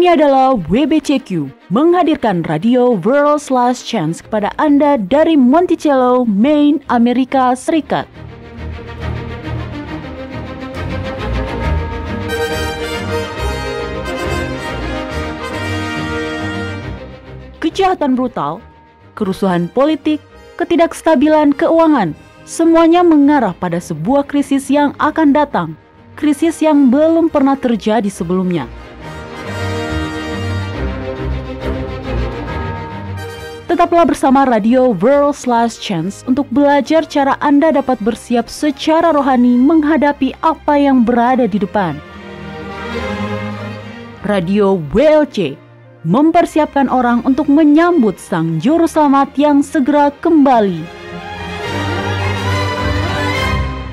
Ini adalah WBCQ, menghadirkan Radio World's Last Chance kepada Anda dari Monticello, Maine, Amerika Serikat. Kejahatan brutal, kerusuhan politik, ketidakstabilan keuangan, semuanya mengarah pada sebuah krisis yang akan datang, krisis yang belum pernah terjadi sebelumnya. Tetaplah bersama Radio World's Last Chance untuk belajar cara Anda dapat bersiap secara rohani menghadapi apa yang berada di depan. Radio WLC mempersiapkan orang untuk menyambut Sang Juru Selamat yang segera kembali.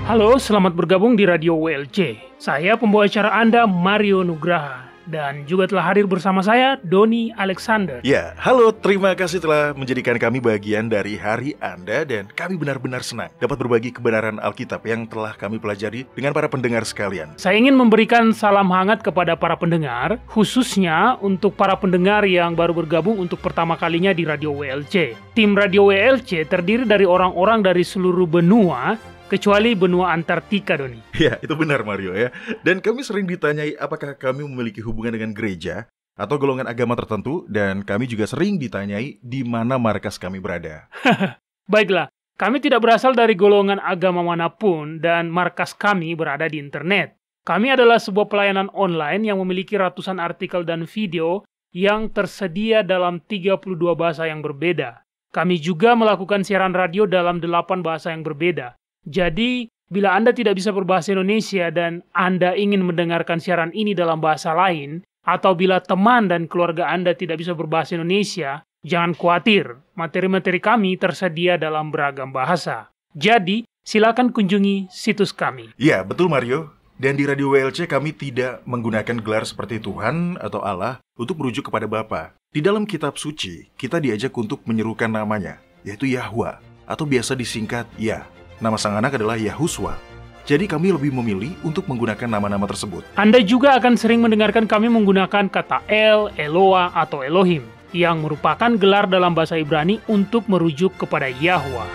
Halo, selamat bergabung di Radio WLC. Saya pembawa acara Anda, Mario Nugraha. Dan juga telah hadir bersama saya, Doni Alexander. Ya, halo, terima kasih telah menjadikan kami bagian dari hari Anda. Dan kami benar-benar senang dapat berbagi kebenaran Alkitab yang telah kami pelajari dengan para pendengar sekalian. Saya ingin memberikan salam hangat kepada para pendengar, khususnya untuk para pendengar yang baru bergabung untuk pertama kalinya di Radio WLC. Tim Radio WLC terdiri dari orang-orang dari seluruh benua, kecuali benua Antartika, Doni. Ya, itu benar, Mario ya. Dan kami sering ditanyai apakah kami memiliki hubungan dengan gereja atau golongan agama tertentu, dan kami juga sering ditanyai di mana markas kami berada. Baiklah, kami tidak berasal dari golongan agama manapun dan markas kami berada di internet. Kami adalah sebuah pelayanan online yang memiliki ratusan artikel dan video yang tersedia dalam 32 bahasa yang berbeda. Kami juga melakukan siaran radio dalam 8 bahasa yang berbeda. Jadi, bila Anda tidak bisa berbahasa Indonesia dan Anda ingin mendengarkan siaran ini dalam bahasa lain, atau bila teman dan keluarga Anda tidak bisa berbahasa Indonesia, jangan khawatir, materi-materi kami tersedia dalam beragam bahasa. Jadi, silakan kunjungi situs kami. Ya, betul, Mario. Dan di Radio WLC kami tidak menggunakan gelar seperti Tuhan atau Allah untuk merujuk kepada Bapa. Di dalam kitab suci, kita diajak untuk menyerukan namanya, yaitu Yahwa, atau biasa disingkat Ya. Nama sang anak adalah Yahuswa. Jadi kami lebih memilih untuk menggunakan nama-nama tersebut. Anda juga akan sering mendengarkan kami menggunakan kata El, Eloah, atau Elohim, yang merupakan gelar dalam bahasa Ibrani untuk merujuk kepada Yahwa.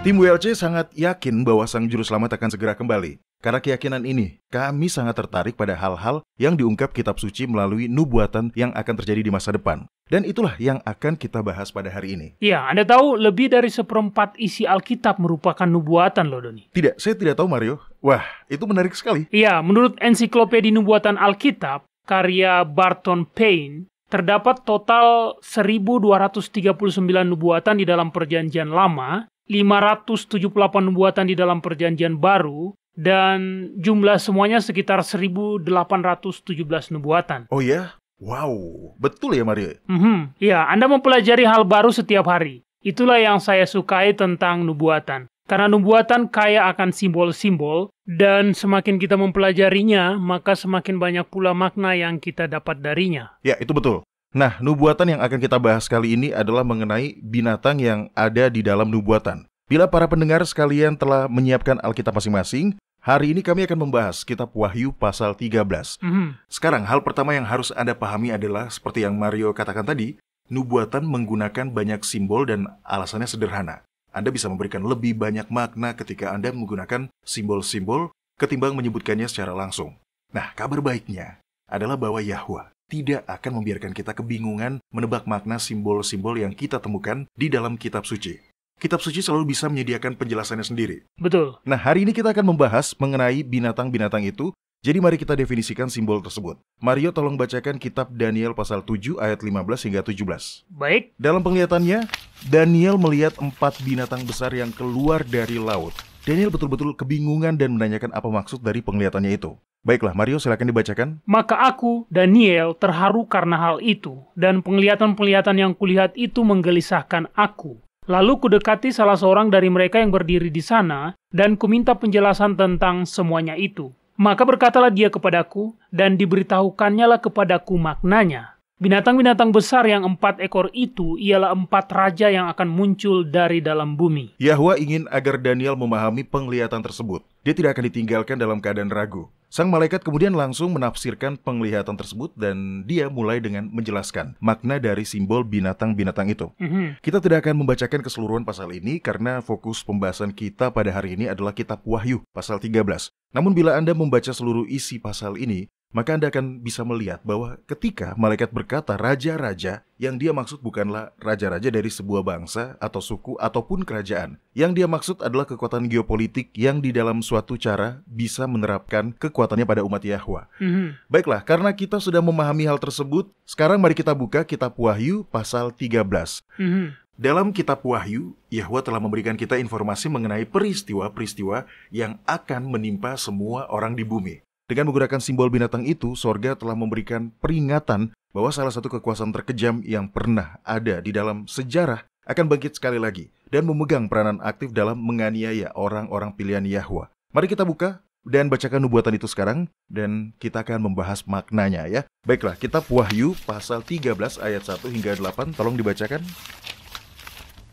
Tim WLC sangat yakin bahwa Sang Juru Selamat akan segera kembali. Karena keyakinan ini, kami sangat tertarik pada hal-hal yang diungkap kitab suci melalui nubuatan yang akan terjadi di masa depan. Dan itulah yang akan kita bahas pada hari ini. Ya, Anda tahu lebih dari 1/4 isi Alkitab merupakan nubuatan loh, Doni. Tidak, saya tidak tahu, Mario. Wah, itu menarik sekali. Iya, menurut Ensiklopedia Nubuatan Alkitab, karya Barton Payne, terdapat total 1239 nubuatan di dalam Perjanjian Lama, 578 nubuatan di dalam Perjanjian Baru, dan jumlah semuanya sekitar 1817 nubuatan. Oh ya? Wow, betul ya, Mario? Ya, Anda mempelajari hal baru setiap hari. Itulah yang saya sukai tentang nubuatan. Karena nubuatan kaya akan simbol-simbol, dan semakin kita mempelajarinya, maka semakin banyak pula makna yang kita dapat darinya. Ya, itu betul. Nah, nubuatan yang akan kita bahas kali ini adalah mengenai binatang yang ada di dalam nubuatan. Bila para pendengar sekalian telah menyiapkan Alkitab masing-masing, hari ini kami akan membahas kitab Wahyu pasal 13. Sekarang, hal pertama yang harus Anda pahami adalah, seperti yang Mario katakan tadi, nubuatan menggunakan banyak simbol dan alasannya sederhana. Anda bisa memberikan lebih banyak makna ketika Anda menggunakan simbol-simbol ketimbang menyebutkannya secara langsung. Nah, kabar baiknya adalah bahwa Yahwa tidak akan membiarkan kita kebingungan menebak makna simbol-simbol yang kita temukan di dalam kitab suci. Kitab suci selalu bisa menyediakan penjelasannya sendiri. Betul. Nah, hari ini kita akan membahas mengenai binatang-binatang itu. Jadi mari kita definisikan simbol tersebut. Mario, tolong bacakan kitab Daniel pasal 7 ayat 15 hingga 17. Baik. Dalam penglihatannya, Daniel melihat 4 binatang besar yang keluar dari laut. Daniel betul-betul kebingungan dan menanyakan apa maksud dari penglihatannya itu. Baiklah, Mario, silakan dibacakan. Maka aku, Daniel, terharu karena hal itu, dan penglihatan-penglihatan yang kulihat itu menggelisahkan aku. Lalu kudekati salah seorang dari mereka yang berdiri di sana, dan kuminta penjelasan tentang semuanya itu. Maka berkatalah dia kepadaku, dan diberitahukannya lah kepadaku maknanya. Binatang-binatang besar yang 4 ekor itu ialah 4 raja yang akan muncul dari dalam bumi. Yahwa ingin agar Daniel memahami penglihatan tersebut. Dia tidak akan ditinggalkan dalam keadaan ragu. Sang malaikat kemudian langsung menafsirkan penglihatan tersebut dan dia mulai dengan menjelaskan makna dari simbol binatang-binatang itu. Kita tidak akan membacakan keseluruhan pasal ini karena fokus pembahasan kita pada hari ini adalah kitab Wahyu pasal 13. Namun bila Anda membaca seluruh isi pasal ini, maka Anda akan bisa melihat bahwa ketika malaikat berkata raja-raja, yang dia maksud bukanlah raja-raja dari sebuah bangsa atau suku ataupun kerajaan. Yang dia maksud adalah kekuatan geopolitik yang di dalam suatu cara bisa menerapkan kekuatannya pada umat Yahwa. Baiklah, karena kita sudah memahami hal tersebut, sekarang mari kita buka kitab Wahyu pasal 13. Dalam kitab Wahyu, Yahwa telah memberikan kita informasi mengenai peristiwa-peristiwa yang akan menimpa semua orang di bumi. Dengan menggunakan simbol binatang itu, sorga telah memberikan peringatan bahwa salah satu kekuasaan terkejam yang pernah ada di dalam sejarah akan bangkit sekali lagi dan memegang peranan aktif dalam menganiaya orang-orang pilihan Yahwa. Mari kita buka dan bacakan nubuatan itu sekarang dan kita akan membahas maknanya ya. Baiklah, kitab Wahyu pasal 13 ayat 1 hingga 8, tolong dibacakan.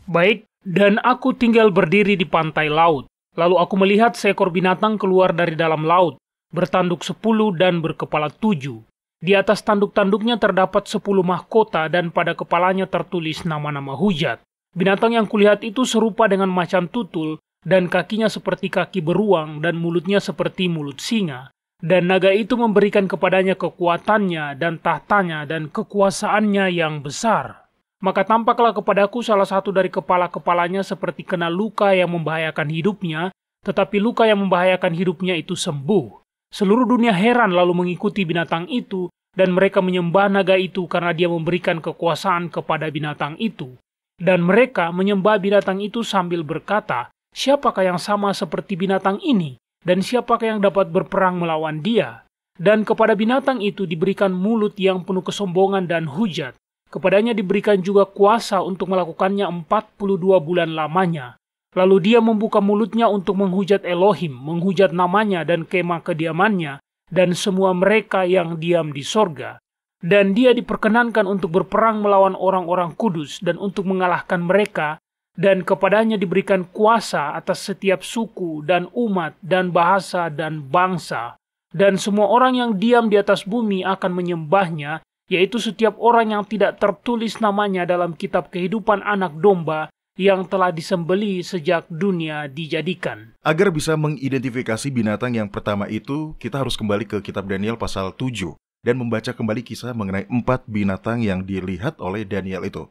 Baik, dan aku tinggal berdiri di pantai laut. Lalu aku melihat seekor binatang keluar dari dalam laut, bertanduk 10 dan berkepala 7. Di atas tanduk-tanduknya terdapat 10 mahkota dan pada kepalanya tertulis nama-nama hujat. Binatang yang kulihat itu serupa dengan macan tutul dan kakinya seperti kaki beruang dan mulutnya seperti mulut singa. Dan naga itu memberikan kepadanya kekuatannya dan tahtanya dan kekuasaannya yang besar. Maka tampaklah kepadaku salah satu dari kepala-kepalanya seperti kena luka yang membahayakan hidupnya, tetapi luka yang membahayakan hidupnya itu sembuh. Seluruh dunia heran lalu mengikuti binatang itu, dan mereka menyembah naga itu karena dia memberikan kekuasaan kepada binatang itu. Dan mereka menyembah binatang itu sambil berkata, siapakah yang sama seperti binatang ini? Dan siapakah yang dapat berperang melawan dia? Dan kepada binatang itu diberikan mulut yang penuh kesombongan dan hujat. Kepadanya diberikan juga kuasa untuk melakukannya 42 bulan lamanya. Lalu dia membuka mulutnya untuk menghujat Elohim, menghujat namanya dan kemah kediamannya, dan semua mereka yang diam di sorga. Dan dia diperkenankan untuk berperang melawan orang-orang kudus dan untuk mengalahkan mereka, dan kepadanya diberikan kuasa atas setiap suku dan umat dan bahasa dan bangsa. Dan semua orang yang diam di atas bumi akan menyembahnya, yaitu setiap orang yang tidak tertulis namanya dalam kitab kehidupan anak domba, yang telah disembelih sejak dunia dijadikan. Agar bisa mengidentifikasi binatang yang pertama itu, kita harus kembali ke kitab Daniel pasal 7 dan membaca kembali kisah mengenai 4 binatang yang dilihat oleh Daniel itu.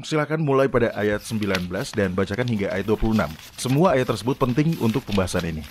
Silakan mulai pada ayat 19 dan bacakan hingga ayat 26. Semua ayat tersebut penting untuk pembahasan ini.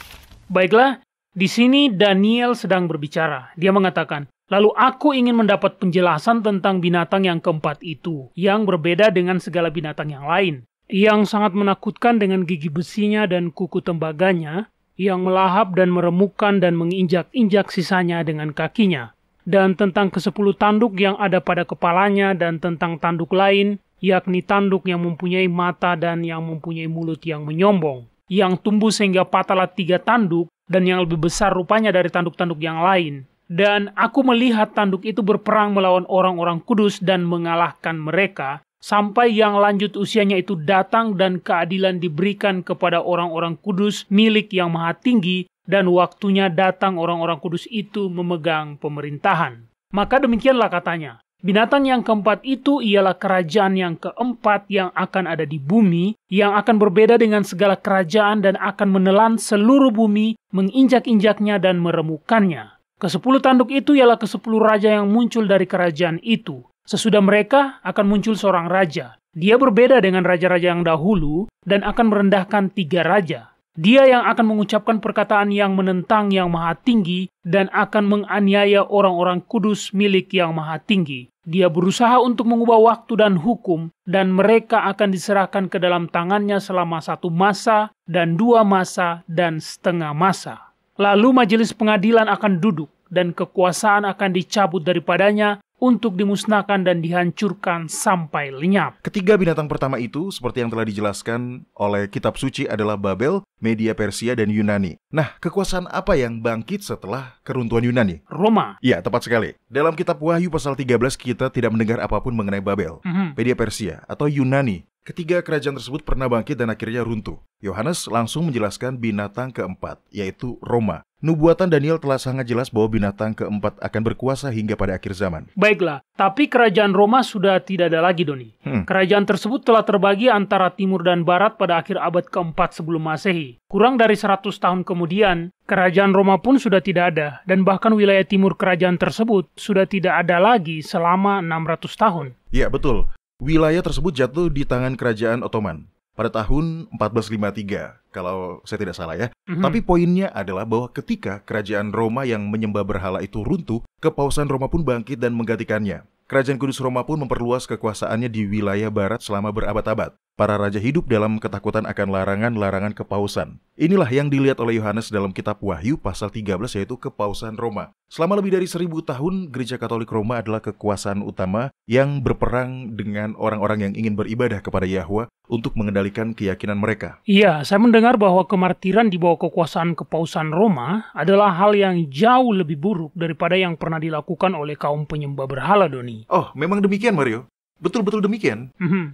Baiklah, di sini Daniel sedang berbicara. Dia mengatakan, lalu aku ingin mendapat penjelasan tentang binatang yang keempat itu, yang berbeda dengan segala binatang yang lain, yang sangat menakutkan dengan gigi besinya dan kuku tembaganya, yang melahap dan meremukkan dan menginjak-injak sisanya dengan kakinya, dan tentang ke-10 tanduk yang ada pada kepalanya, dan tentang tanduk lain, yakni tanduk yang mempunyai mata dan yang mempunyai mulut yang menyombong, yang tumbuh sehingga patahlah 3 tanduk, dan yang lebih besar rupanya dari tanduk-tanduk yang lain. Dan aku melihat tanduk itu berperang melawan orang-orang kudus dan mengalahkan mereka, sampai yang lanjut usianya itu datang dan keadilan diberikan kepada orang-orang kudus milik yang maha tinggi, dan waktunya datang orang-orang kudus itu memegang pemerintahan. Maka demikianlah katanya, binatang yang keempat itu ialah kerajaan yang keempat yang akan ada di bumi, yang akan berbeda dengan segala kerajaan dan akan menelan seluruh bumi, menginjak-injaknya dan meremukannya. Ke-10 tanduk itu ialah ke-10 raja yang muncul dari kerajaan itu. Sesudah mereka akan muncul seorang raja. Dia berbeda dengan raja-raja yang dahulu dan akan merendahkan 3 raja. Dia yang akan mengucapkan perkataan yang menentang yang maha tinggi dan akan menganiaya orang-orang kudus milik yang maha tinggi. Dia berusaha untuk mengubah waktu dan hukum, dan mereka akan diserahkan ke dalam tangannya selama 1 masa dan 2 masa dan setengah masa. Lalu majelis pengadilan akan duduk, dan kekuasaan akan dicabut daripadanya untuk dimusnahkan dan dihancurkan sampai lenyap. Ketiga binatang pertama itu, seperti yang telah dijelaskan oleh kitab suci, adalah Babel, Media Persia, dan Yunani. Nah, kekuasaan apa yang bangkit setelah keruntuhan Yunani? Roma. Ya, tepat sekali. Dalam kitab Wahyu pasal 13 kita tidak mendengar apapun mengenai Babel, Media Persia, atau Yunani. Ketiga kerajaan tersebut pernah bangkit dan akhirnya runtuh. Yohanes langsung menjelaskan binatang keempat, yaitu Roma. Nubuatan Daniel telah sangat jelas bahwa binatang keempat akan berkuasa hingga pada akhir zaman. Baiklah, tapi kerajaan Roma sudah tidak ada lagi, Doni. Kerajaan tersebut telah terbagi antara timur dan barat pada akhir abad keempat sebelum Masehi. Kurang dari 100 tahun kemudian, kerajaan Roma pun sudah tidak ada, dan bahkan wilayah timur kerajaan tersebut sudah tidak ada lagi selama 600 tahun. Ya, betul. Wilayah tersebut jatuh di tangan kerajaan Ottoman pada tahun 1453, kalau saya tidak salah ya. Tapi poinnya adalah bahwa ketika kerajaan Roma yang menyembah berhala itu runtuh, kepausan Roma pun bangkit dan menggantikannya. Kerajaan Kudus Roma pun memperluas kekuasaannya di wilayah barat selama berabad-abad. Para raja hidup dalam ketakutan akan larangan-larangan kepausan. Inilah yang dilihat oleh Yohanes dalam kitab Wahyu pasal 13, yaitu kepausan Roma. Selama lebih dari 1000 tahun, Gereja Katolik Roma adalah kekuasaan utama yang berperang dengan orang-orang yang ingin beribadah kepada Yahwa untuk mengendalikan keyakinan mereka. Iya, saya mendengar bahwa kemartiran di bawah kekuasaan kepausan Roma adalah hal yang jauh lebih buruk daripada yang pernah dilakukan oleh kaum penyembah berhala, Doni. Oh, memang demikian, Mario. Betul-betul demikian.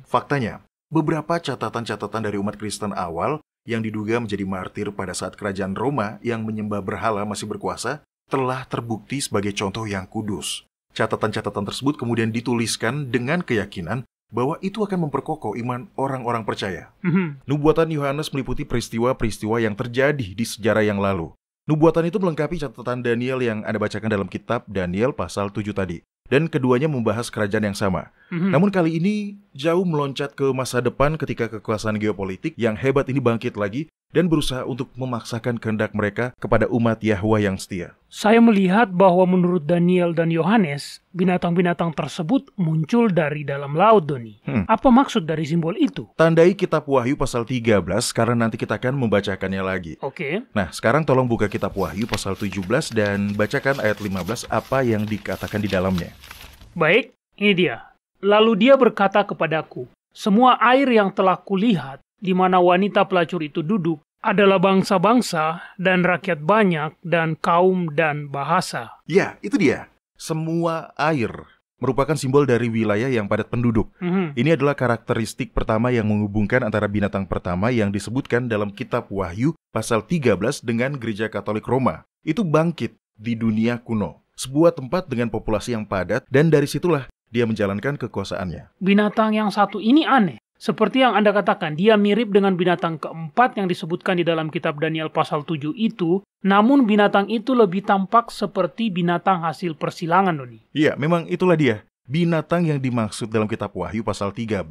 Faktanya, beberapa catatan-catatan dari umat Kristen awal yang diduga menjadi martir pada saat kerajaan Roma yang menyembah berhala masih berkuasa telah terbukti sebagai contoh yang kudus. Catatan-catatan tersebut kemudian dituliskan dengan keyakinan bahwa itu akan memperkokoh iman orang-orang percaya. Nubuatan Yohanes meliputi peristiwa-peristiwa yang terjadi di sejarah yang lalu. Nubuatan itu melengkapi catatan Daniel yang Anda bacakan dalam kitab Daniel pasal 7 tadi. Dan keduanya membahas kerajaan yang sama. Namun kali ini jauh meloncat ke masa depan ketika kekuasaan geopolitik yang hebat ini bangkit lagi dan berusaha untuk memaksakan kehendak mereka kepada umat Yahwa yang setia. Saya melihat bahwa menurut Daniel dan Yohanes, binatang-binatang tersebut muncul dari dalam laut, Doni. Apa maksud dari simbol itu? Tandai kitab Wahyu pasal 13 karena nanti kita akan membacakannya lagi. Oke. Nah, sekarang tolong buka kitab Wahyu pasal 17 dan bacakan ayat 15 apa yang dikatakan di dalamnya. Baik, ini dia. Lalu dia berkata kepadaku, semua air yang telah kulihat, di mana wanita pelacur itu duduk, adalah bangsa-bangsa dan rakyat banyak dan kaum dan bahasa. Ya, itu dia. Semua air merupakan simbol dari wilayah yang padat penduduk. Ini adalah karakteristik pertama yang menghubungkan antara binatang pertama yang disebutkan dalam kitab Wahyu pasal 13 dengan Gereja Katolik Roma. Itu bangkit di dunia kuno. Sebuah tempat dengan populasi yang padat dan dari situlah dia menjalankan kekuasaannya. Binatang yang satu ini aneh. Seperti yang Anda katakan, dia mirip dengan binatang keempat yang disebutkan di dalam kitab Daniel pasal 7 itu, namun binatang itu lebih tampak seperti binatang hasil persilangan, Doni. Iya, memang itulah dia. Binatang yang dimaksud dalam kitab Wahyu pasal 13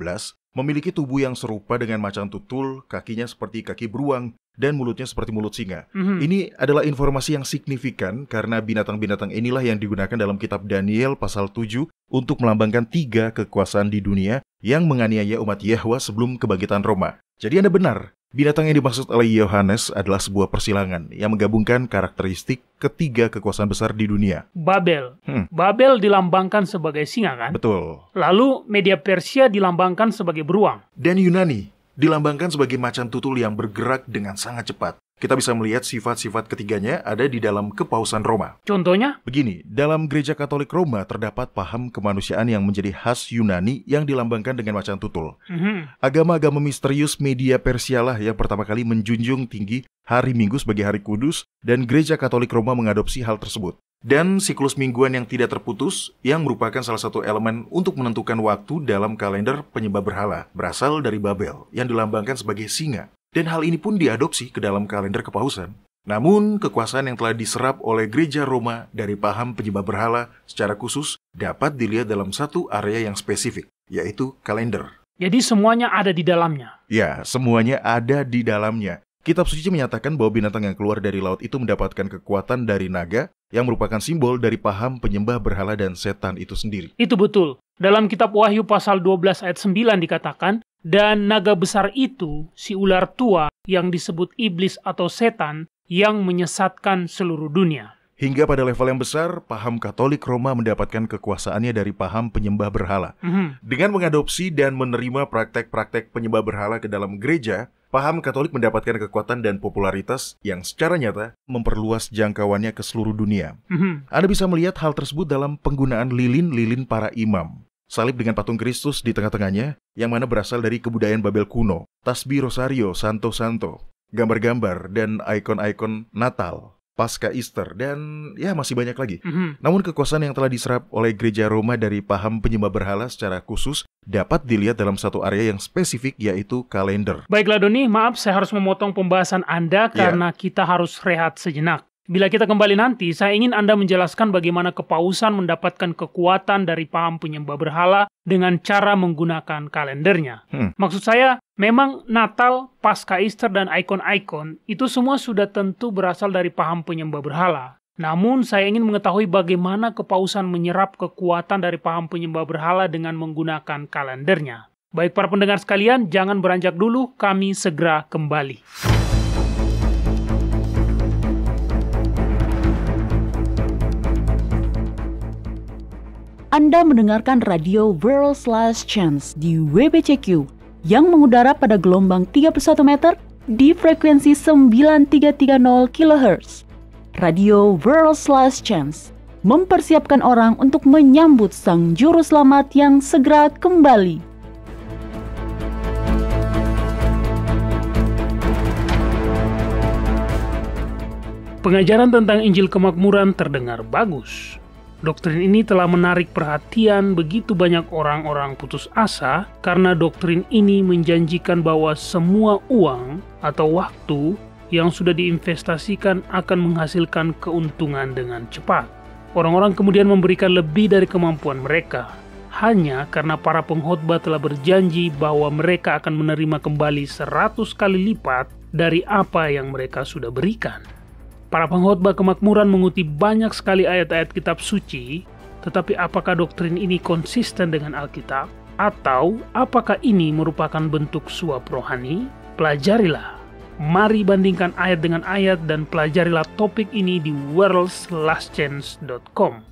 memiliki tubuh yang serupa dengan macan tutul, kakinya seperti kaki beruang, dan mulutnya seperti mulut singa. Ini adalah informasi yang signifikan karena binatang-binatang inilah yang digunakan dalam kitab Daniel pasal 7 untuk melambangkan 3 kekuasaan di dunia yang menganiaya umat Yahwa sebelum kebangkitan Roma. Jadi Anda benar, binatang yang dimaksud oleh Yohanes adalah sebuah persilangan yang menggabungkan karakteristik ketiga kekuasaan besar di dunia. Babel. Babel dilambangkan sebagai singa, kan? Betul. Lalu Media Persia dilambangkan sebagai beruang. Dan Yunani dilambangkan sebagai macan tutul yang bergerak dengan sangat cepat. Kita bisa melihat sifat-sifat ketiganya ada di dalam kepausan Roma. Contohnya? Begini, dalam Gereja Katolik Roma terdapat paham kemanusiaan yang menjadi khas Yunani yang dilambangkan dengan macan tutul. Agama-agama misterius Media Persia lah yang pertama kali menjunjung tinggi hari Minggu sebagai hari kudus, dan Gereja Katolik Roma mengadopsi hal tersebut. Dan siklus mingguan yang tidak terputus, yang merupakan salah satu elemen untuk menentukan waktu dalam kalender penyembah berhala, berasal dari Babel, yang dilambangkan sebagai singa. Dan hal ini pun diadopsi ke dalam kalender kepausan. Namun, kekuasaan yang telah diserap oleh Gereja Roma dari paham penyembah berhala secara khusus dapat dilihat dalam satu area yang spesifik, yaitu kalender. Jadi semuanya ada di dalamnya? Ya, semuanya ada di dalamnya. Kitab suci menyatakan bahwa binatang yang keluar dari laut itu mendapatkan kekuatan dari naga, yang merupakan simbol dari paham penyembah berhala dan setan itu sendiri. Itu betul. Dalam kitab Wahyu pasal 12 ayat 9 dikatakan, dan naga besar itu, si ular tua yang disebut iblis atau setan, yang menyesatkan seluruh dunia. Hingga pada level yang besar, paham Katolik Roma mendapatkan kekuasaannya dari paham penyembah berhala. Dengan mengadopsi dan menerima praktek-praktek penyembah berhala ke dalam gereja, paham Katolik mendapatkan kekuatan dan popularitas yang secara nyata memperluas jangkauannya ke seluruh dunia. Anda bisa melihat hal tersebut dalam penggunaan lilin-lilin para imam. salib dengan patung Kristus di tengah-tengahnya, yang mana berasal dari kebudayaan Babel kuno, tasbih rosario, santo-santo, gambar-gambar, dan ikon-ikon Natal, Pasca Easter, dan ya masih banyak lagi. Namun kekuasaan yang telah diserap oleh gereja Roma dari paham penyembah berhala secara khusus dapat dilihat dalam satu area yang spesifik, yaitu kalender. Baiklah Doni, maaf saya harus memotong pembahasan Anda karena kita harus rehat sejenak. Bila kita kembali nanti, saya ingin Anda menjelaskan bagaimana kepausan mendapatkan kekuatan dari paham penyembah berhala dengan cara menggunakan kalendernya. Maksud saya, memang Natal, Pasca Easter, dan ikon-ikon itu semua sudah tentu berasal dari paham penyembah berhala. Namun, saya ingin mengetahui bagaimana kepausan menyerap kekuatan dari paham penyembah berhala dengan menggunakan kalendernya. Baik para pendengar sekalian, jangan beranjak dulu, kami segera kembali. Anda mendengarkan radio World's Last Chance di WBCQ yang mengudara pada gelombang 31 meter di frekuensi 9330 kHz. Radio World's Last Chance mempersiapkan orang untuk menyambut Sang Juru Selamat yang segera kembali. Pengajaran tentang Injil Kemakmuran terdengar bagus. Doktrin ini telah menarik perhatian begitu banyak orang-orang putus asa karena doktrin ini menjanjikan bahwa semua uang atau waktu yang sudah diinvestasikan akan menghasilkan keuntungan dengan cepat. Orang-orang kemudian memberikan lebih dari kemampuan mereka, hanya karena para pengkhotbah telah berjanji bahwa mereka akan menerima kembali 100 kali lipat dari apa yang mereka sudah berikan. Para pengkhotbah kemakmuran mengutip banyak sekali ayat-ayat kitab suci, tetapi apakah doktrin ini konsisten dengan Alkitab? Atau apakah ini merupakan bentuk suap rohani? Pelajarilah. Mari bandingkan ayat dengan ayat dan pelajarilah topik ini di worldslastchance.com.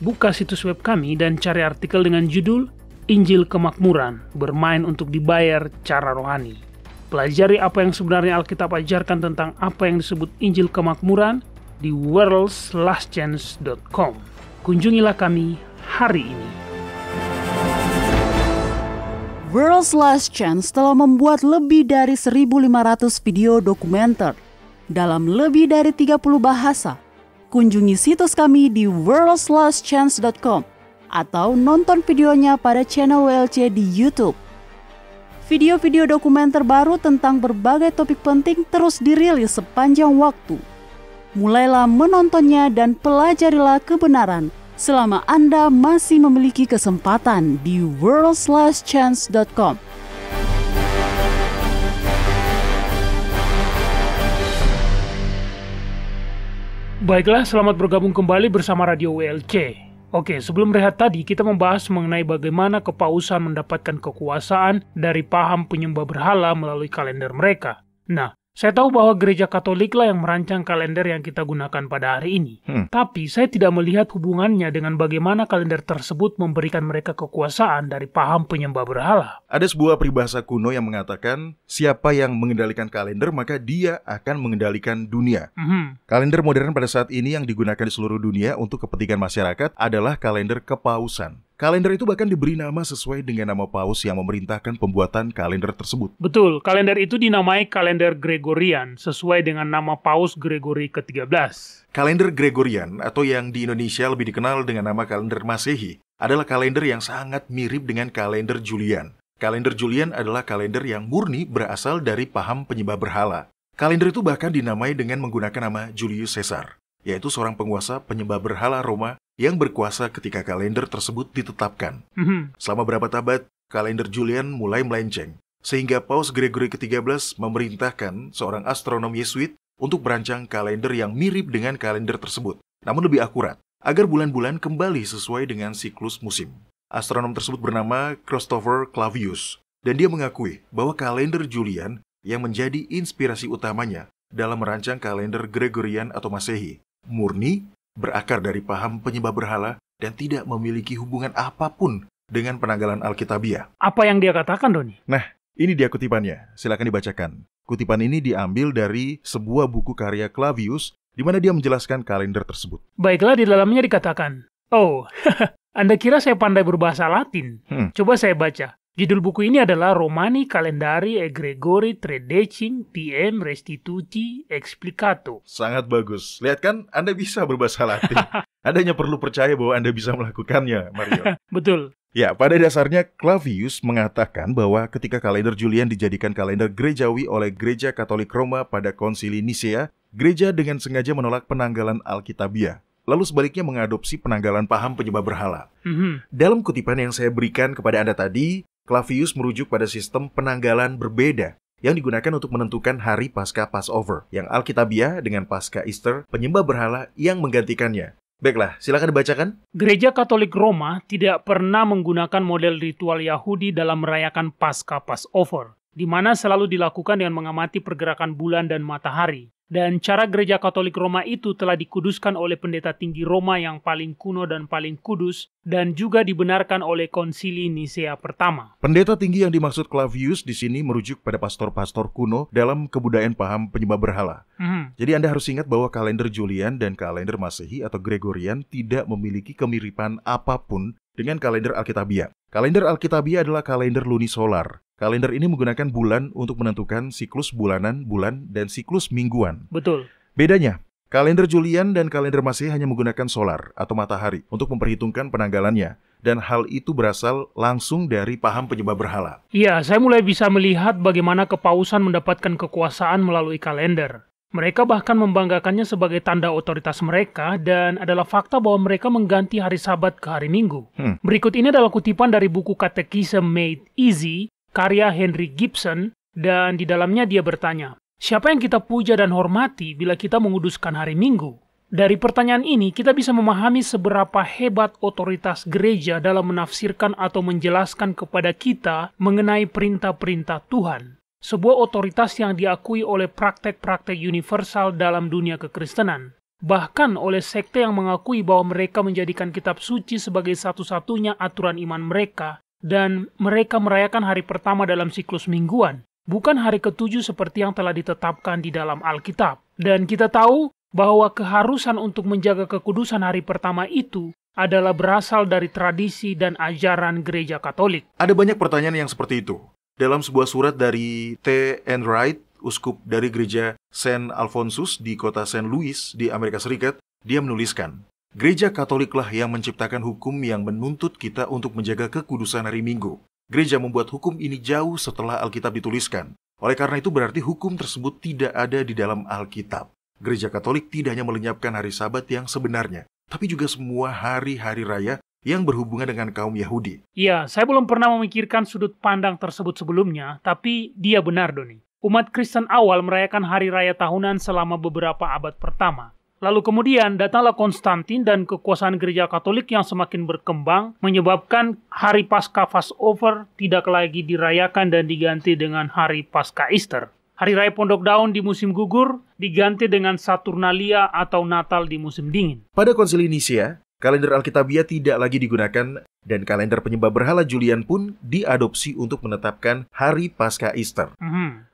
Buka situs web kami dan cari artikel dengan judul Injil Kemakmuran, bermain untuk dibayar cara rohani. Pelajari apa yang sebenarnya Alkitab ajarkan tentang apa yang disebut Injil Kemakmuran di worldslastchance.com. Kunjungilah kami hari ini. World's Last Chance telah membuat lebih dari 1.500 video dokumenter dalam lebih dari 30 bahasa. Kunjungi situs kami di worldslastchance.com atau nonton videonya pada channel WLC di YouTube. Video-video dokumenter baru tentang berbagai topik penting terus dirilis sepanjang waktu. Mulailah menontonnya dan pelajarilah kebenaran selama Anda masih memiliki kesempatan di worldslastchance.com. Baiklah, selamat bergabung kembali bersama Radio WLC. Oke, sebelum rehat tadi, kita membahas mengenai bagaimana kepausan mendapatkan kekuasaan dari paham penyembah berhala melalui kalender mereka. Nah, saya tahu bahwa gereja Katoliklah yang merancang kalender yang kita gunakan pada hari ini. Tapi, saya tidak melihat hubungannya dengan bagaimana kalender tersebut memberikan mereka kekuasaan dari paham penyembah berhala. Ada sebuah peribahasa kuno yang mengatakan, siapa yang mengendalikan kalender, maka dia akan mengendalikan dunia. Kalender modern pada saat ini yang digunakan di seluruh dunia untuk kepentingan masyarakat adalah kalender kepausan. Kalender itu bahkan diberi nama sesuai dengan nama paus yang memerintahkan pembuatan kalender tersebut. Betul, kalender itu dinamai kalender Gregorian, sesuai dengan nama Paus Gregory ke-13. Kalender Gregorian, atau yang di Indonesia lebih dikenal dengan nama kalender Masehi, adalah kalender yang sangat mirip dengan kalender Julian. Kalender Julian adalah kalender yang murni berasal dari paham penyembah berhala. Kalender itu bahkan dinamai dengan menggunakan nama Julius Caesar, yaitu seorang penguasa penyembah berhala Roma yang berkuasa ketika kalender tersebut ditetapkan. Selama berabad-abad, kalender Julian mulai melenceng, sehingga Paus Gregory ke-13 memerintahkan seorang astronom Yesuit untuk merancang kalender yang mirip dengan kalender tersebut, namun lebih akurat, agar bulan-bulan kembali sesuai dengan siklus musim. Astronom tersebut bernama Christopher Clavius, dan dia mengakui bahwa kalender Julian yang menjadi inspirasi utamanya dalam merancang kalender Gregorian atau Masehi, murni, berakar dari paham penyembah berhala, dan tidak memiliki hubungan apapun dengan penanggalan Alkitabiah. Apa yang dia katakan, Doni? Nah, ini dia kutipannya. Silakan dibacakan. Kutipan ini diambil dari sebuah buku karya Clavius, di mana dia menjelaskan kalender tersebut. Baiklah, di dalamnya dikatakan, oh, Anda kira saya pandai berbahasa Latin? Coba saya baca. Judul buku ini adalah Romani Calendari e Gregori Tredecim PM Restituti Explicato. Sangat bagus. Lihat kan, Anda bisa berbahasa Latin. Anda hanya perlu percaya bahwa Anda bisa melakukannya, Mario. Betul. Ya, pada dasarnya Clavius mengatakan bahwa ketika kalender Julian dijadikan kalender gerejawi oleh Gereja Katolik Roma pada Konsili Nicea, gereja dengan sengaja menolak penanggalan Alkitabiah. Lalu sebaliknya mengadopsi penanggalan paham penyembah berhala. Dalam kutipan yang saya berikan kepada Anda tadi, Clavius merujuk pada sistem penanggalan berbeda yang digunakan untuk menentukan hari Paskah Passover, yang Alkitabiah dengan Paskah Easter, penyembah berhala yang menggantikannya. Baiklah, silakan dibacakan. Gereja Katolik Roma tidak pernah menggunakan model ritual Yahudi dalam merayakan Paskah Passover, di mana selalu dilakukan dengan mengamati pergerakan bulan dan matahari. Dan cara Gereja Katolik Roma itu telah dikuduskan oleh pendeta tinggi Roma yang paling kuno dan paling kudus, dan juga dibenarkan oleh Konsili Nicea pertama. Pendeta tinggi yang dimaksud Clavius di sini merujuk pada pastor-pastor kuno dalam kebudayaan paham penyembah berhala. Jadi Anda harus ingat bahwa kalender Julian dan kalender Masehi atau Gregorian tidak memiliki kemiripan apapun dengan kalender Alkitabiah. Kalender Alkitabiah adalah kalender lunisolar. Kalender ini menggunakan bulan untuk menentukan siklus bulanan, bulan, dan siklus mingguan. Betul. Bedanya, kalender Julian dan kalender Masehi hanya menggunakan solar atau matahari untuk memperhitungkan penanggalannya. Dan hal itu berasal langsung dari paham penyembah berhala. Iya, saya mulai bisa melihat bagaimana kepausan mendapatkan kekuasaan melalui kalender. Mereka bahkan membanggakannya sebagai tanda otoritas mereka dan adalah fakta bahwa mereka mengganti hari Sabat ke hari Minggu. Berikut ini adalah kutipan dari buku Catechism Made Easy, karya Henry Gibson, dan di dalamnya dia bertanya, siapa yang kita puja dan hormati bila kita menguduskan hari Minggu? Dari pertanyaan ini, kita bisa memahami seberapa hebat otoritas gereja dalam menafsirkan atau menjelaskan kepada kita mengenai perintah-perintah Tuhan. Sebuah otoritas yang diakui oleh praktek-praktek universal dalam dunia kekristenan. Bahkan oleh sekte yang mengakui bahwa mereka menjadikan kitab suci sebagai satu-satunya aturan iman mereka, dan mereka merayakan hari pertama dalam siklus mingguan, bukan hari ketujuh seperti yang telah ditetapkan di dalam Alkitab. Dan kita tahu bahwa keharusan untuk menjaga kekudusan hari pertama itu adalah berasal dari tradisi dan ajaran gereja Katolik. Ada banyak pertanyaan yang seperti itu. Dalam sebuah surat dari T. Enright, uskup dari gereja St. Alphonsus di kota St. Louis di Amerika Serikat, dia menuliskan, Gereja Katoliklah yang menciptakan hukum yang menuntut kita untuk menjaga kekudusan hari Minggu. Gereja membuat hukum ini jauh setelah Alkitab dituliskan. Oleh karena itu berarti hukum tersebut tidak ada di dalam Alkitab. Gereja Katolik tidak hanya melenyapkan hari Sabat yang sebenarnya, tapi juga semua hari-hari raya yang berhubungan dengan kaum Yahudi. Ya, saya belum pernah memikirkan sudut pandang tersebut sebelumnya, tapi dia benar, Doni. Umat Kristen awal merayakan hari raya tahunan selama beberapa abad pertama. Lalu kemudian datanglah Konstantin dan kekuasaan gereja Katolik yang semakin berkembang menyebabkan hari Paskah Passover tidak lagi dirayakan dan diganti dengan hari Paskah Easter. Hari Raya Pondok Daun di musim gugur diganti dengan Saturnalia atau Natal di musim dingin. Pada Konsili Nicea, kalender Alkitabiah tidak lagi digunakan dan kalender penyembah berhala Julian pun diadopsi untuk menetapkan hari Paskah Easter.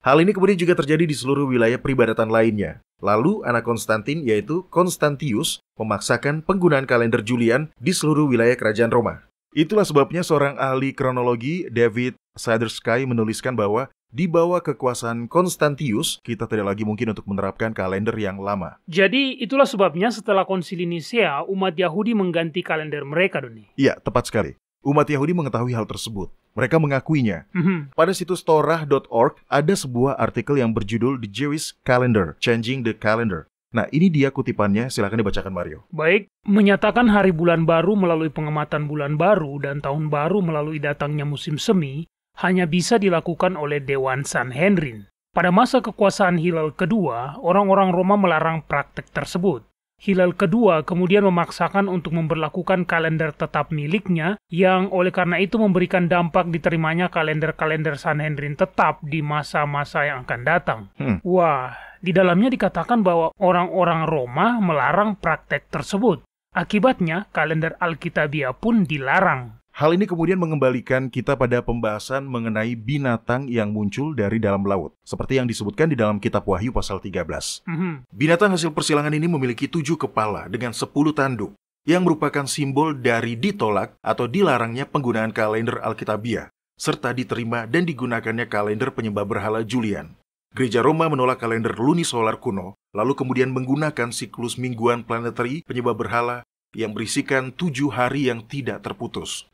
Hal ini kemudian juga terjadi di seluruh wilayah peribadatan lainnya. Lalu anak Konstantin yaitu Constantius memaksakan penggunaan kalender Julian di seluruh wilayah kerajaan Roma. Itulah sebabnya seorang ahli kronologi David Sadersky menuliskan bahwa di bawah kekuasaan Konstantius, kita tidak lagi mungkin untuk menerapkan kalender yang lama. Jadi itulah sebabnya setelah Konsili Nicea, umat Yahudi mengganti kalender mereka, Doni. Iya, tepat sekali. Umat Yahudi mengetahui hal tersebut. Mereka mengakuinya. Pada situs torah.org ada sebuah artikel yang berjudul The Jewish Calendar, Changing the Calendar. Nah, ini dia kutipannya, silakan dibacakan Mario. Baik, menyatakan hari bulan baru melalui pengamatan bulan baru dan tahun baru melalui datangnya musim semi hanya bisa dilakukan oleh Dewan Sanhedrin. Pada masa kekuasaan Hilal kedua, orang-orang Roma melarang praktek tersebut. Hilal kedua kemudian memaksakan untuk memberlakukan kalender tetap miliknya yang oleh karena itu memberikan dampak diterimanya kalender-kalender Sanhedrin tetap di masa-masa yang akan datang. Wah, di dalamnya dikatakan bahwa orang-orang Roma melarang praktek tersebut. Akibatnya, kalender Alkitabiah pun dilarang. Hal ini kemudian mengembalikan kita pada pembahasan mengenai binatang yang muncul dari dalam laut, seperti yang disebutkan di dalam kitab Wahyu pasal 13. Binatang hasil persilangan ini memiliki 7 kepala dengan 10 tanduk. yang merupakan simbol dari ditolak atau dilarangnya penggunaan kalender Alkitabiah, serta diterima dan digunakannya kalender penyembah berhala Julian. Gereja Roma menolak kalender lunisolar kuno, lalu kemudian menggunakan siklus mingguan planetary penyembah berhala yang berisikan 7 hari yang tidak terputus.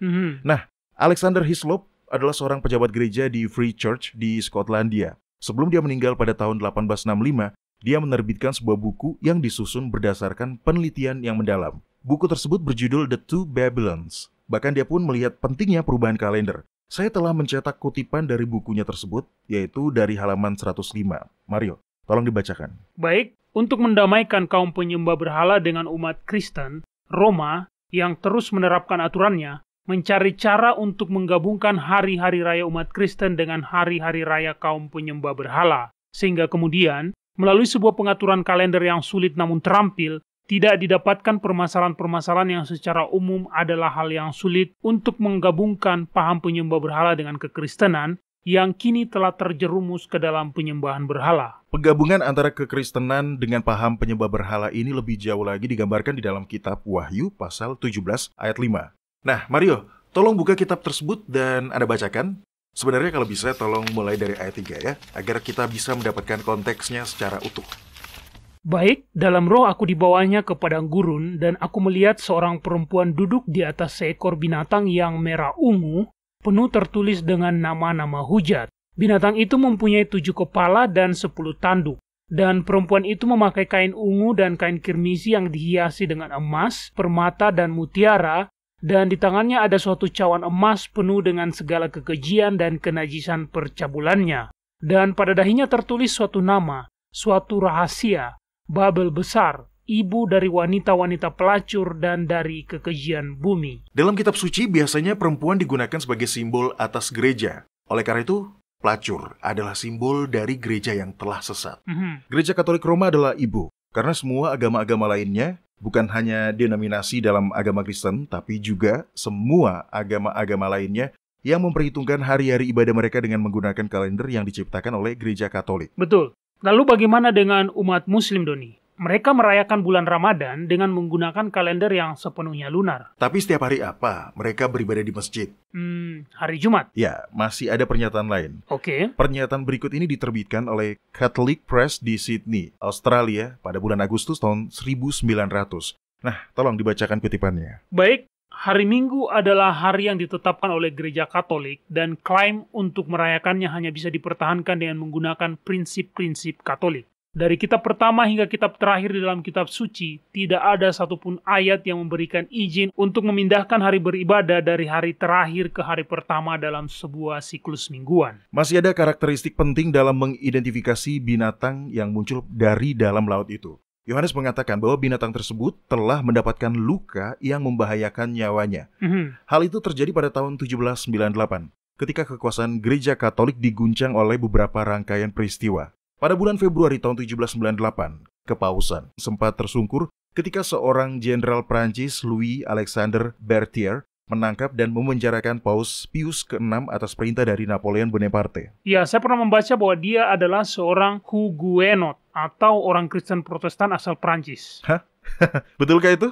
Nah, Alexander Hislop adalah seorang pejabat gereja di Free Church di Skotlandia. Sebelum dia meninggal pada tahun 1865, dia menerbitkan sebuah buku yang disusun berdasarkan penelitian yang mendalam. Buku tersebut berjudul The Two Babylons. Bahkan dia pun melihat pentingnya perubahan kalender. Saya telah mencetak kutipan dari bukunya tersebut, yaitu dari halaman 105. Mario, tolong dibacakan. Baik, untuk mendamaikan kaum penyembah berhala dengan umat Kristen, Roma yang terus menerapkan aturannya, mencari cara untuk menggabungkan hari-hari raya umat Kristen dengan hari-hari raya kaum penyembah berhala. Sehingga kemudian, melalui sebuah pengaturan kalender yang sulit namun terampil, tidak didapatkan permasalahan-permasalahan yang secara umum adalah hal yang sulit untuk menggabungkan paham penyembah berhala dengan kekristenan yang kini telah terjerumus ke dalam penyembahan berhala. Penggabungan antara kekristenan dengan paham penyembah berhala ini lebih jauh lagi digambarkan di dalam kitab Wahyu pasal 17 ayat 5. Nah, Mario, tolong buka kitab tersebut dan Anda bacakan. Sebenarnya kalau bisa tolong mulai dari ayat 3 ya, agar kita bisa mendapatkan konteksnya secara utuh. Baik, dalam roh aku dibawanya ke padang gurun, dan aku melihat seorang perempuan duduk di atas seekor binatang yang merah ungu, penuh tertulis dengan nama-nama hujat. Binatang itu mempunyai 7 kepala dan 10 tanduk, dan perempuan itu memakai kain ungu dan kain kirmisi yang dihiasi dengan emas, permata, dan mutiara, dan di tangannya ada suatu cawan emas penuh dengan segala kekejian dan kenajisan percabulannya. Dan pada dahinya tertulis suatu nama, suatu rahasia, Babel besar, ibu dari wanita-wanita pelacur dan dari kekejian bumi. Dalam kitab suci biasanya perempuan digunakan sebagai simbol atas gereja. Oleh karena itu, pelacur adalah simbol dari gereja yang telah sesat. Gereja Katolik Roma adalah ibu, karena semua agama-agama lainnya, bukan hanya denominasi dalam agama Kristen, tapi juga semua agama-agama lainnya yang memperhitungkan hari-hari ibadah mereka dengan menggunakan kalender yang diciptakan oleh gereja Katolik. Betul. Lalu bagaimana dengan umat Muslim, Doni? Mereka merayakan bulan Ramadan dengan menggunakan kalender yang sepenuhnya lunar. Tapi setiap hari apa? Mereka beribadah di masjid. Hari Jumat? Ya, masih ada pernyataan lain. Oke. Pernyataan berikut ini diterbitkan oleh Catholic Press di Sydney, Australia pada bulan Agustus tahun 1900. Nah, tolong dibacakan kutipannya. Baik. Hari Minggu adalah hari yang ditetapkan oleh gereja Katolik dan klaim untuk merayakannya hanya bisa dipertahankan dengan menggunakan prinsip-prinsip Katolik. Dari kitab pertama hingga kitab terakhir di dalam kitab suci, tidak ada satupun ayat yang memberikan izin untuk memindahkan hari beribadah dari hari terakhir ke hari pertama dalam sebuah siklus mingguan. Masih ada karakteristik penting dalam mengidentifikasi binatang yang muncul dari dalam laut itu. Yohanes mengatakan bahwa binatang tersebut telah mendapatkan luka yang membahayakan nyawanya. Hal itu terjadi pada tahun 1798, ketika kekuasaan gereja Katolik diguncang oleh beberapa rangkaian peristiwa. Pada bulan Februari tahun 1798, kepausan sempat tersungkur ketika seorang jenderal Prancis, Louis Alexander Berthier, menangkap dan memenjarakan Paus Pius ke-6 atas perintah dari Napoleon Bonaparte. Ya, saya pernah membaca bahwa dia adalah seorang Huguenot atau orang Kristen Protestan asal Prancis. Hah? Betulkah itu?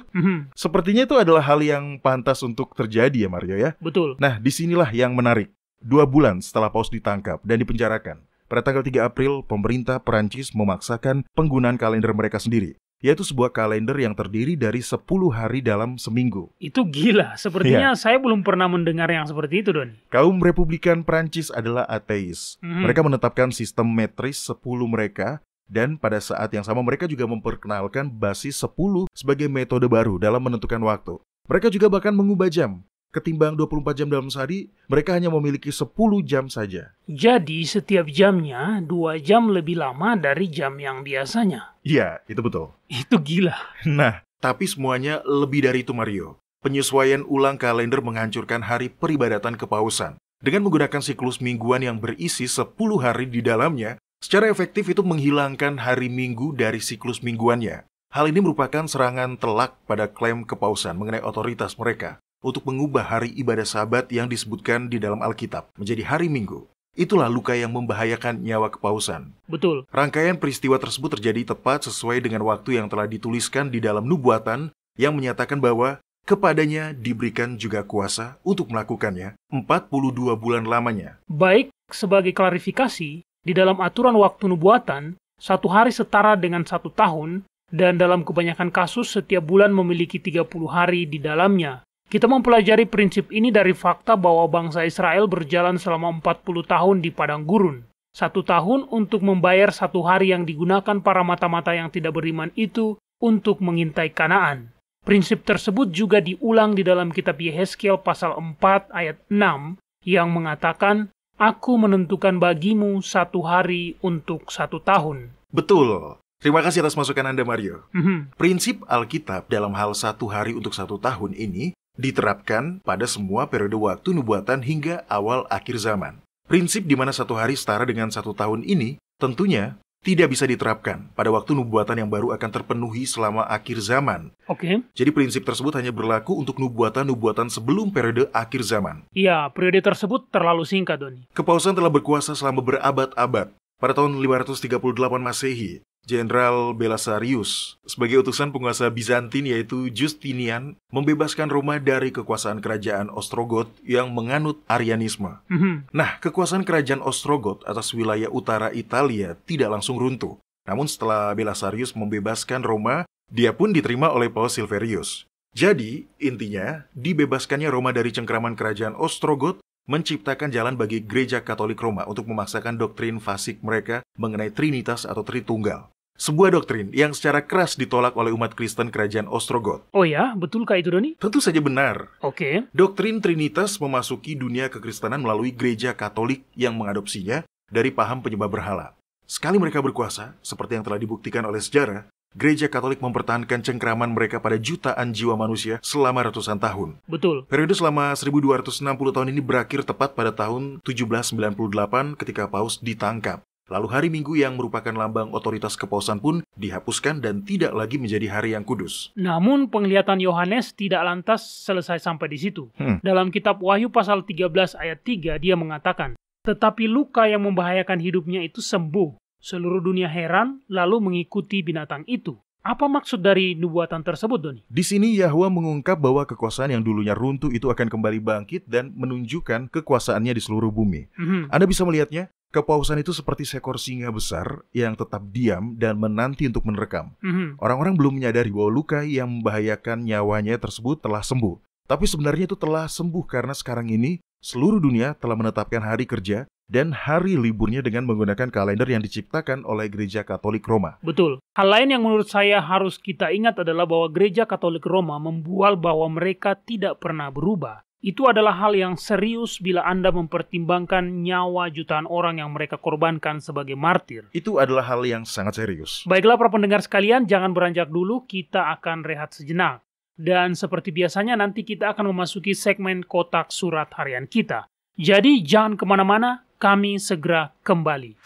Sepertinya itu adalah hal yang pantas untuk terjadi ya Mario ya? Betul. Nah, disinilah yang menarik. 2 bulan setelah Paus ditangkap dan dipenjarakan, pada tanggal 3 April, pemerintah Prancis memaksakan penggunaan kalender mereka sendiri, yaitu sebuah kalender yang terdiri dari 10 hari dalam seminggu. Itu gila, sepertinya saya belum pernah mendengar yang seperti itu, Don. Kaum Republikan Prancis adalah ateis. Mereka menetapkan sistem metris 10 mereka, dan pada saat yang sama mereka juga memperkenalkan basis 10 sebagai metode baru dalam menentukan waktu. Mereka juga bahkan mengubah jam. Ketimbang 24 jam dalam sehari, mereka hanya memiliki 10 jam saja. Jadi setiap jamnya 2 jam lebih lama dari jam yang biasanya. Iya, itu betul. Itu gila. Nah, tapi semuanya lebih dari itu Mario. Penyesuaian ulang kalender menghancurkan hari peribadatan kepausan. Dengan menggunakan siklus mingguan yang berisi 10 hari di dalamnya, secara efektif itu menghilangkan hari Minggu dari siklus mingguannya. Hal ini merupakan serangan telak pada klaim kepausan mengenai otoritas mereka untuk mengubah hari ibadah Sabat yang disebutkan di dalam Alkitab menjadi hari Minggu. Itulah luka yang membahayakan nyawa kepausan. Betul. Rangkaian peristiwa tersebut terjadi tepat sesuai dengan waktu yang telah dituliskan di dalam nubuatan yang menyatakan bahwa kepadanya diberikan juga kuasa untuk melakukannya 42 bulan lamanya. Baik, sebagai klarifikasi, di dalam aturan waktu nubuatan, 1 hari setara dengan 1 tahun, dan dalam kebanyakan kasus setiap bulan memiliki 30 hari di dalamnya. Kita mempelajari prinsip ini dari fakta bahwa bangsa Israel berjalan selama 40 tahun di padang gurun. 1 tahun untuk membayar 1 hari yang digunakan para mata-mata yang tidak beriman itu untuk mengintai Kanaan. Prinsip tersebut juga diulang di dalam kitab Yehezkiel pasal 4 ayat 6 yang mengatakan, Aku menentukan bagimu 1 hari untuk 1 tahun. Betul. Terima kasih atas masukan Anda, Mario. Prinsip Alkitab dalam hal 1 hari untuk 1 tahun ini diterapkan pada semua periode waktu nubuatan hingga awal akhir zaman. Prinsip di mana 1 hari setara dengan 1 tahun ini tentunya tidak bisa diterapkan pada waktu nubuatan yang baru akan terpenuhi selama akhir zaman. Oke. Jadi prinsip tersebut hanya berlaku untuk nubuatan-nubuatan sebelum periode akhir zaman. Iya, periode tersebut terlalu singkat, Doni. Kepausan telah berkuasa selama berabad-abad. Pada tahun 538 Masehi, Jenderal Belisarius sebagai utusan penguasa Bizantin yaitu Justinian membebaskan Roma dari kekuasaan kerajaan Ostrogot yang menganut Arianisme. Nah, kekuasaan kerajaan Ostrogot atas wilayah utara Italia tidak langsung runtuh. Namun setelah Belisarius membebaskan Roma, dia pun diterima oleh Paus Silverius. Jadi, intinya, dibebaskannya Roma dari cengkraman kerajaan Ostrogot menciptakan jalan bagi gereja Katolik Roma untuk memaksakan doktrin fasik mereka mengenai Trinitas atau Tritunggal. Sebuah doktrin yang secara keras ditolak oleh umat Kristen kerajaan Ostrogot. Oh ya, betulkah itu, Doni? Tentu saja benar. Oke. Doktrin Trinitas memasuki dunia kekristenan melalui gereja Katolik yang mengadopsinya dari paham penyembah berhala. Sekali mereka berkuasa, seperti yang telah dibuktikan oleh sejarah, Gereja Katolik mempertahankan cengkraman mereka pada jutaan jiwa manusia selama ratusan tahun. Betul. Periode selama 1260 tahun ini berakhir tepat pada tahun 1798 ketika Paus ditangkap. Lalu hari Minggu yang merupakan lambang otoritas kepausan pun dihapuskan dan tidak lagi menjadi hari yang kudus. Namun penglihatan Yohanes tidak lantas selesai sampai di situ. Dalam kitab Wahyu pasal 13 ayat 3 dia mengatakan, tetapi luka yang membahayakan hidupnya itu sembuh. Seluruh dunia heran, lalu mengikuti binatang itu. Apa maksud dari nubuatan tersebut, Doni? Di sini Yahwa mengungkap bahwa kekuasaan yang dulunya runtuh itu akan kembali bangkit dan menunjukkan kekuasaannya di seluruh bumi. Anda bisa melihatnya, kepausan itu seperti seekor singa besar yang tetap diam dan menanti untuk menerkam. Orang-orang belum menyadari bahwa luka yang membahayakan nyawanya tersebut telah sembuh. Tapi sebenarnya itu telah sembuh karena sekarang ini seluruh dunia telah menetapkan hari kerja dan hari liburnya dengan menggunakan kalender yang diciptakan oleh Gereja Katolik Roma. Betul. Hal lain yang menurut saya harus kita ingat adalah bahwa Gereja Katolik Roma membual bahwa mereka tidak pernah berubah. Itu adalah hal yang serius bila Anda mempertimbangkan nyawa jutaan orang yang mereka korbankan sebagai martir. Itu adalah hal yang sangat serius. Baiklah para pendengar sekalian, jangan beranjak dulu, kita akan rehat sejenak. Dan seperti biasanya nanti kita akan memasuki segmen kotak surat harian kita. Jadi jangan kemana-mana, kami segera kembali.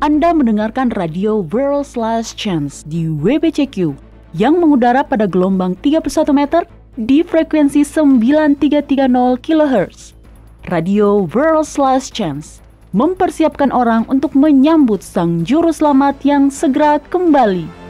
Anda mendengarkan radio World's Last Chance di WBCQ yang mengudara pada gelombang 31 meter di frekuensi 9330 kHz. Radio World's Last Chance mempersiapkan orang untuk menyambut Sang Juru Selamat yang segera kembali.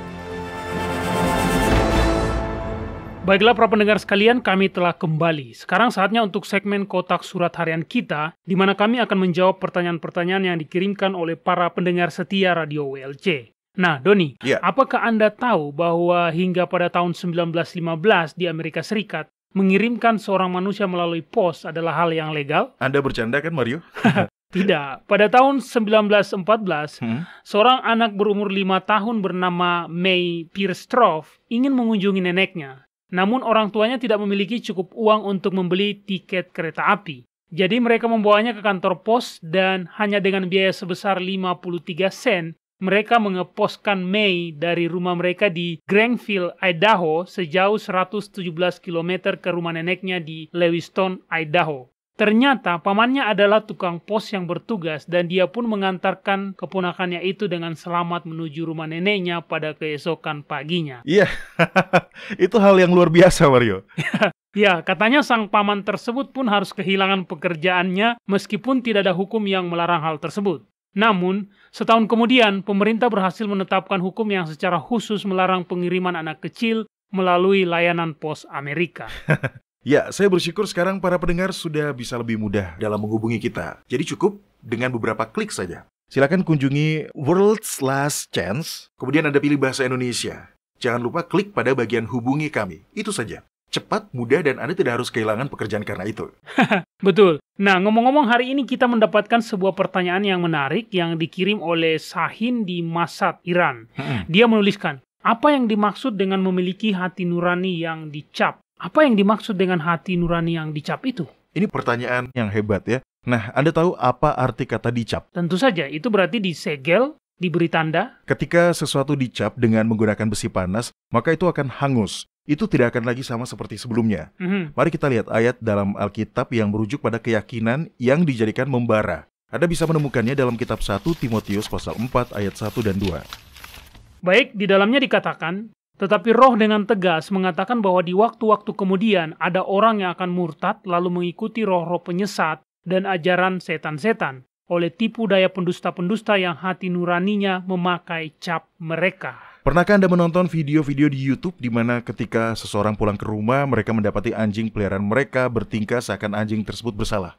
Baiklah para pendengar sekalian, kami telah kembali. Sekarang saatnya untuk segmen kotak surat harian kita, di mana kami akan menjawab pertanyaan-pertanyaan yang dikirimkan oleh para pendengar setia Radio WLC. Nah, Doni, apakah Anda tahu bahwa hingga pada tahun 1915 di Amerika Serikat, mengirimkan seorang manusia melalui pos adalah hal yang legal? Anda bercanda kan, Mario? Tidak. Pada tahun 1914, seorang anak berumur 5 tahun bernama May Pierstroff ingin mengunjungi neneknya. Namun orang tuanya tidak memiliki cukup uang untuk membeli tiket kereta api. Jadi mereka membawanya ke kantor pos dan hanya dengan biaya sebesar 53 sen, mereka mengeposkan May dari rumah mereka di Greenville, Idaho sejauh 117 km ke rumah neneknya di Lewiston, Idaho. Ternyata pamannya adalah tukang pos yang bertugas dan dia pun mengantarkan keponakannya itu dengan selamat menuju rumah neneknya pada keesokan paginya. Iya, itu hal yang luar biasa, Mario. Ya, katanya sang paman tersebut pun harus kehilangan pekerjaannya meskipun tidak ada hukum yang melarang hal tersebut. Namun, setahun kemudian, pemerintah berhasil menetapkan hukum yang secara khusus melarang pengiriman anak kecil melalui layanan pos Amerika. Ya, saya bersyukur sekarang para pendengar sudah bisa lebih mudah dalam menghubungi kita. Jadi cukup dengan beberapa klik saja. Silakan kunjungi World's Last Chance, kemudian Anda pilih bahasa Indonesia. Jangan lupa klik pada bagian hubungi kami. Itu saja. Cepat, mudah, dan Anda tidak harus kehilangan pekerjaan karena itu. Betul. Nah, ngomong-ngomong, hari ini kita mendapatkan sebuah pertanyaan yang menarik yang dikirim oleh Sahin di Masat, Iran. Dia menuliskan, apa yang dimaksud dengan memiliki hati nurani yang dicap? Apa yang dimaksud dengan hati nurani yang dicap itu? Ini pertanyaan yang hebat ya. Nah, Anda tahu apa arti kata dicap? Tentu saja, itu berarti disegel, diberi tanda. Ketika sesuatu dicap dengan menggunakan besi panas, maka itu akan hangus. Itu tidak akan lagi sama seperti sebelumnya. Mari kita lihat ayat dalam Alkitab yang merujuk pada keyakinan yang dijadikan membara. Anda bisa menemukannya dalam kitab 1 Timotius pasal 4 ayat 1 dan 2. Baik, di dalamnya dikatakan, tetapi roh dengan tegas mengatakan bahwa di waktu-waktu kemudian ada orang yang akan murtad lalu mengikuti roh-roh penyesat dan ajaran setan-setan oleh tipu daya pendusta-pendusta yang hati nuraninya memakai cap mereka. Pernahkah Anda menonton video-video di YouTube di mana ketika seseorang pulang ke rumah, mereka mendapati anjing peliharaan mereka bertingkah seakan anjing tersebut bersalah?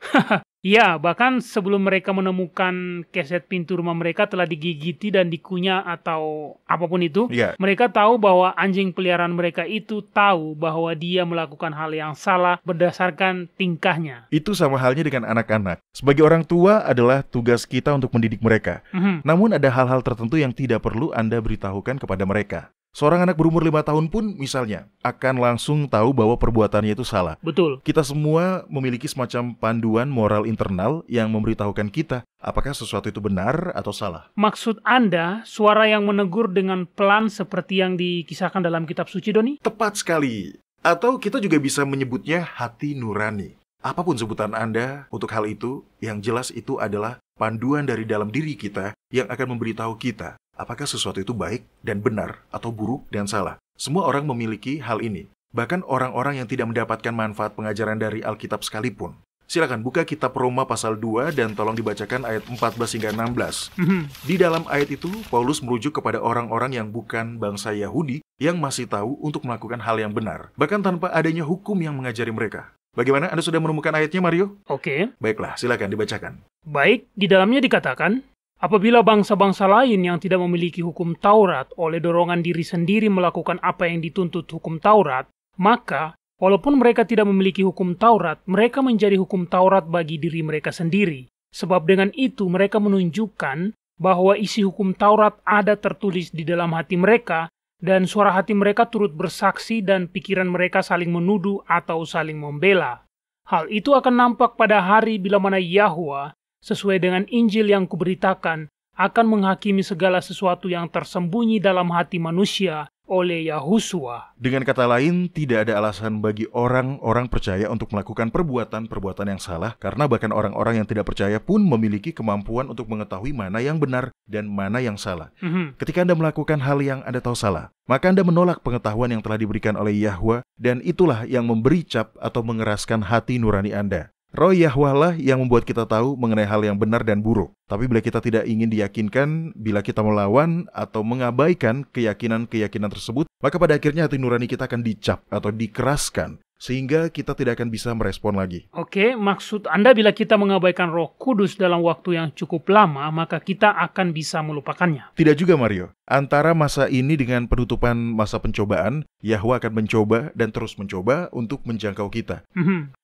Ya, bahkan sebelum mereka menemukan keset pintu rumah mereka telah digigiti dan dikunyah atau apapun itu, mereka tahu bahwa anjing peliharaan mereka itu tahu bahwa dia melakukan hal yang salah berdasarkan tingkahnya. Itu sama halnya dengan anak-anak. Sebagai orang tua adalah tugas kita untuk mendidik mereka. Namun ada hal-hal tertentu yang tidak perlu Anda beritahukan kepada mereka. Seorang anak berumur 5 tahun pun misalnya akan langsung tahu bahwa perbuatannya itu salah. Betul. Kita semua memiliki semacam panduan moral internal yang memberitahukan kita apakah sesuatu itu benar atau salah. Maksud Anda, suara yang menegur dengan pelan seperti yang dikisahkan dalam kitab suci, Doni? Tepat sekali. Atau kita juga bisa menyebutnya hati nurani. Apapun sebutan Anda untuk hal itu, yang jelas itu adalah panduan dari dalam diri kita yang akan memberitahu kita apakah sesuatu itu baik dan benar atau buruk dan salah. Semua orang memiliki hal ini. Bahkan orang-orang yang tidak mendapatkan manfaat pengajaran dari Alkitab sekalipun. Silakan buka kitab Roma pasal 2 dan tolong dibacakan ayat 14 hingga 16. Di dalam ayat itu, Paulus merujuk kepada orang-orang yang bukan bangsa Yahudi yang masih tahu untuk melakukan hal yang benar. Bahkan tanpa adanya hukum yang mengajari mereka. Bagaimana? Anda sudah menemukan ayatnya, Mario? Oke. Baiklah, silakan dibacakan. Baik, di dalamnya dikatakan, apabila bangsa-bangsa lain yang tidak memiliki hukum Taurat oleh dorongan diri sendiri melakukan apa yang dituntut hukum Taurat, maka walaupun mereka tidak memiliki hukum Taurat, mereka menjadi hukum Taurat bagi diri mereka sendiri. Sebab dengan itu mereka menunjukkan bahwa isi hukum Taurat ada tertulis di dalam hati mereka, dan suara hati mereka turut bersaksi dan pikiran mereka saling menuduh atau saling membela. Hal itu akan nampak pada hari bila mana Yahwa, sesuai dengan Injil yang kuberitakan, akan menghakimi segala sesuatu yang tersembunyi dalam hati manusia oleh Yahusua. Dengan kata lain, tidak ada alasan bagi orang-orang percaya untuk melakukan perbuatan-perbuatan yang salah, karena bahkan orang-orang yang tidak percaya pun memiliki kemampuan untuk mengetahui mana yang benar dan mana yang salah. Ketika Anda melakukan hal yang Anda tahu salah, maka Anda menolak pengetahuan yang telah diberikan oleh Yahwa, dan itulah yang memberi cap atau mengeraskan hati nurani Anda. Roh Yahwa lah yang membuat kita tahu mengenai hal yang benar dan buruk. Tapi bila kita tidak ingin diyakinkan, bila kita melawan atau mengabaikan keyakinan-keyakinan tersebut, maka pada akhirnya hati nurani kita akan dicap atau dikeraskan, sehingga kita tidak akan bisa merespon lagi. Oke, maksud Anda bila kita mengabaikan Roh Kudus dalam waktu yang cukup lama, maka kita akan bisa melupakannya. Tidak juga, Mario. Antara masa ini dengan penutupan masa pencobaan, Yahwa akan mencoba dan terus mencoba untuk menjangkau kita.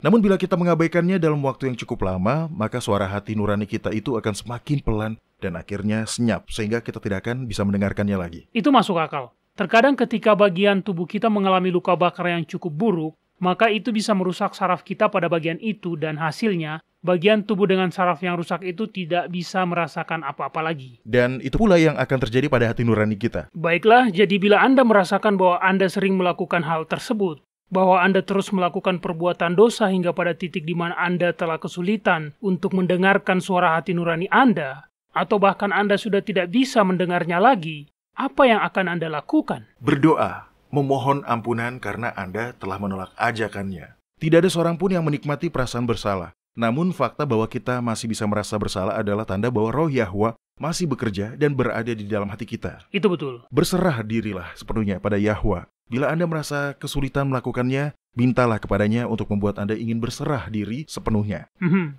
Namun bila kita mengabaikannya dalam waktu yang cukup lama, maka suara hati nurani kita itu akan semakin pelan dan akhirnya senyap, sehingga kita tidak akan bisa mendengarkannya lagi. Itu masuk akal. Terkadang ketika bagian tubuh kita mengalami luka bakar yang cukup buruk, maka itu bisa merusak saraf kita pada bagian itu, dan hasilnya, bagian tubuh dengan saraf yang rusak itu tidak bisa merasakan apa-apa lagi. Dan itu pula yang akan terjadi pada hati nurani kita. Baiklah, jadi bila Anda merasakan bahwa Anda sering melakukan hal tersebut, bahwa Anda terus melakukan perbuatan dosa hingga pada titik di mana Anda telah kesulitan untuk mendengarkan suara hati nurani Anda, atau bahkan Anda sudah tidak bisa mendengarnya lagi, apa yang akan Anda lakukan? Berdoa. Memohon ampunan karena Anda telah menolak ajakannya. Tidak ada seorang pun yang menikmati perasaan bersalah. Namun fakta bahwa kita masih bisa merasa bersalah adalah tanda bahwa roh Yahwa masih bekerja dan berada di dalam hati kita. Itu betul. Berserah dirilah sepenuhnya pada Yahwa. Bila Anda merasa kesulitan melakukannya, mintalah kepadanya untuk membuat Anda ingin berserah diri sepenuhnya.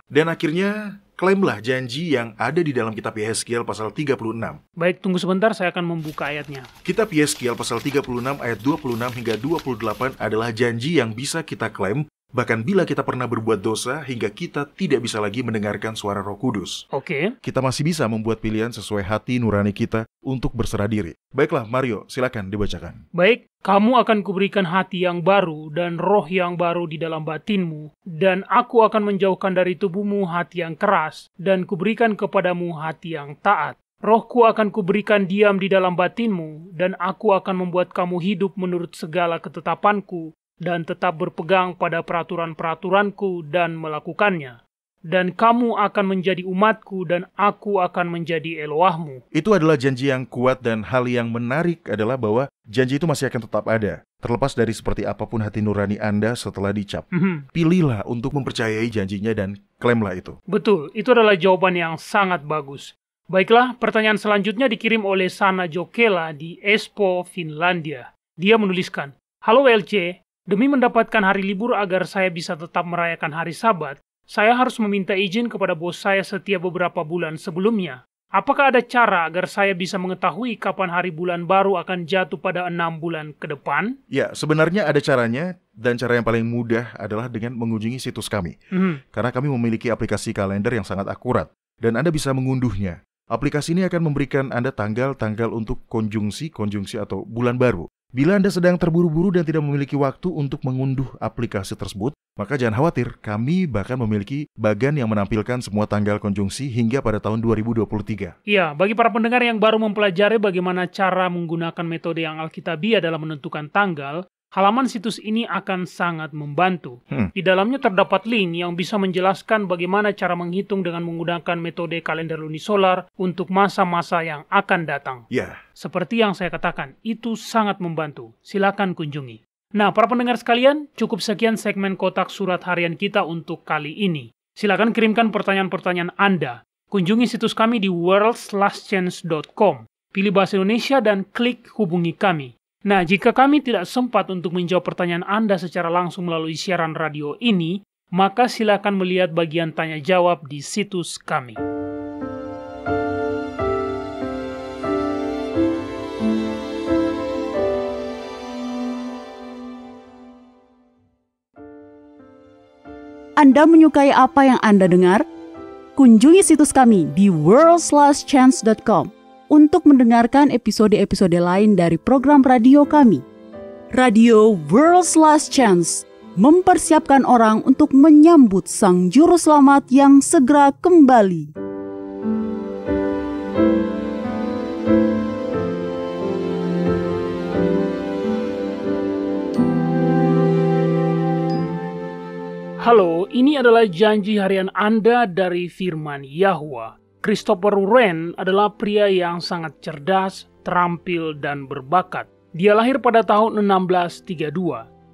Dan akhirnya, klaimlah janji yang ada di dalam kitab Yehezkiel pasal 36. Baik, tunggu sebentar, saya akan membuka ayatnya. Kitab Yehezkiel pasal 36 ayat 26 hingga 28 adalah janji yang bisa kita klaim bahkan bila kita pernah berbuat dosa hingga kita tidak bisa lagi mendengarkan suara Roh Kudus. Oke. Kita masih bisa membuat pilihan sesuai hati nurani kita untuk berserah diri. Baiklah, Mario, silakan dibacakan. Baik, kamu akan kuberikan hati yang baru dan roh yang baru di dalam batinmu, dan aku akan menjauhkan dari tubuhmu hati yang keras, dan kuberikan kepadamu hati yang taat. Rohku akan kuberikan diam di dalam batinmu, dan aku akan membuat kamu hidup menurut segala ketetapanku, dan tetap berpegang pada peraturan-peraturanku dan melakukannya. Dan kamu akan menjadi umatku dan aku akan menjadi Elohahmu. Itu adalah janji yang kuat dan hal yang menarik adalah bahwa janji itu masih akan tetap ada. Terlepas dari seperti apapun hati nurani Anda setelah dicap. Pilihlah untuk mempercayai janjinya dan klaimlah itu. Betul, itu adalah jawaban yang sangat bagus. Baiklah, pertanyaan selanjutnya dikirim oleh Sana Jokela di Espoo, Finlandia. Dia menuliskan, "Halo LC, demi mendapatkan hari libur agar saya bisa tetap merayakan hari Sabat, saya harus meminta izin kepada bos saya setiap beberapa bulan sebelumnya. Apakah ada cara agar saya bisa mengetahui kapan hari bulan baru akan jatuh pada 6 bulan ke depan?" Ya, sebenarnya ada caranya, dan cara yang paling mudah adalah dengan mengunjungi situs kami. Karena kami memiliki aplikasi kalender yang sangat akurat, dan Anda bisa mengunduhnya. Aplikasi ini akan memberikan Anda tanggal-tanggal untuk konjungsi atau bulan baru. Bila Anda sedang terburu-buru dan tidak memiliki waktu untuk mengunduh aplikasi tersebut, maka jangan khawatir, kami bahkan memiliki bagan yang menampilkan semua tanggal konjungsi hingga pada tahun 2023. Iya, bagi para pendengar yang baru mempelajari bagaimana cara menggunakan metode yang alkitabiah dalam menentukan tanggal, halaman situs ini akan sangat membantu. Di dalamnya terdapat link yang bisa menjelaskan bagaimana cara menghitung dengan menggunakan metode kalender lunisolar untuk masa-masa yang akan datang. Ya. Seperti yang saya katakan, itu sangat membantu. Silakan kunjungi. Nah, para pendengar sekalian, cukup sekian segmen kotak surat harian kita untuk kali ini. Silakan kirimkan pertanyaan-pertanyaan Anda. Kunjungi situs kami di worldslastchance.com. Pilih bahasa Indonesia dan klik hubungi kami. Nah, jika kami tidak sempat untuk menjawab pertanyaan Anda secara langsung melalui siaran radio ini, maka silakan melihat bagian tanya jawab di situs kami. Anda menyukai apa yang Anda dengar? Kunjungi situs kami di worldslastchance.com untuk mendengarkan episode-episode lain dari program radio kami. Radio World's Last Chance mempersiapkan orang untuk menyambut Sang Juru Selamat yang segera kembali. Halo, ini adalah janji harian Anda dari firman Yahwa. Christopher Wren adalah pria yang sangat cerdas, terampil, dan berbakat. Dia lahir pada tahun 1632.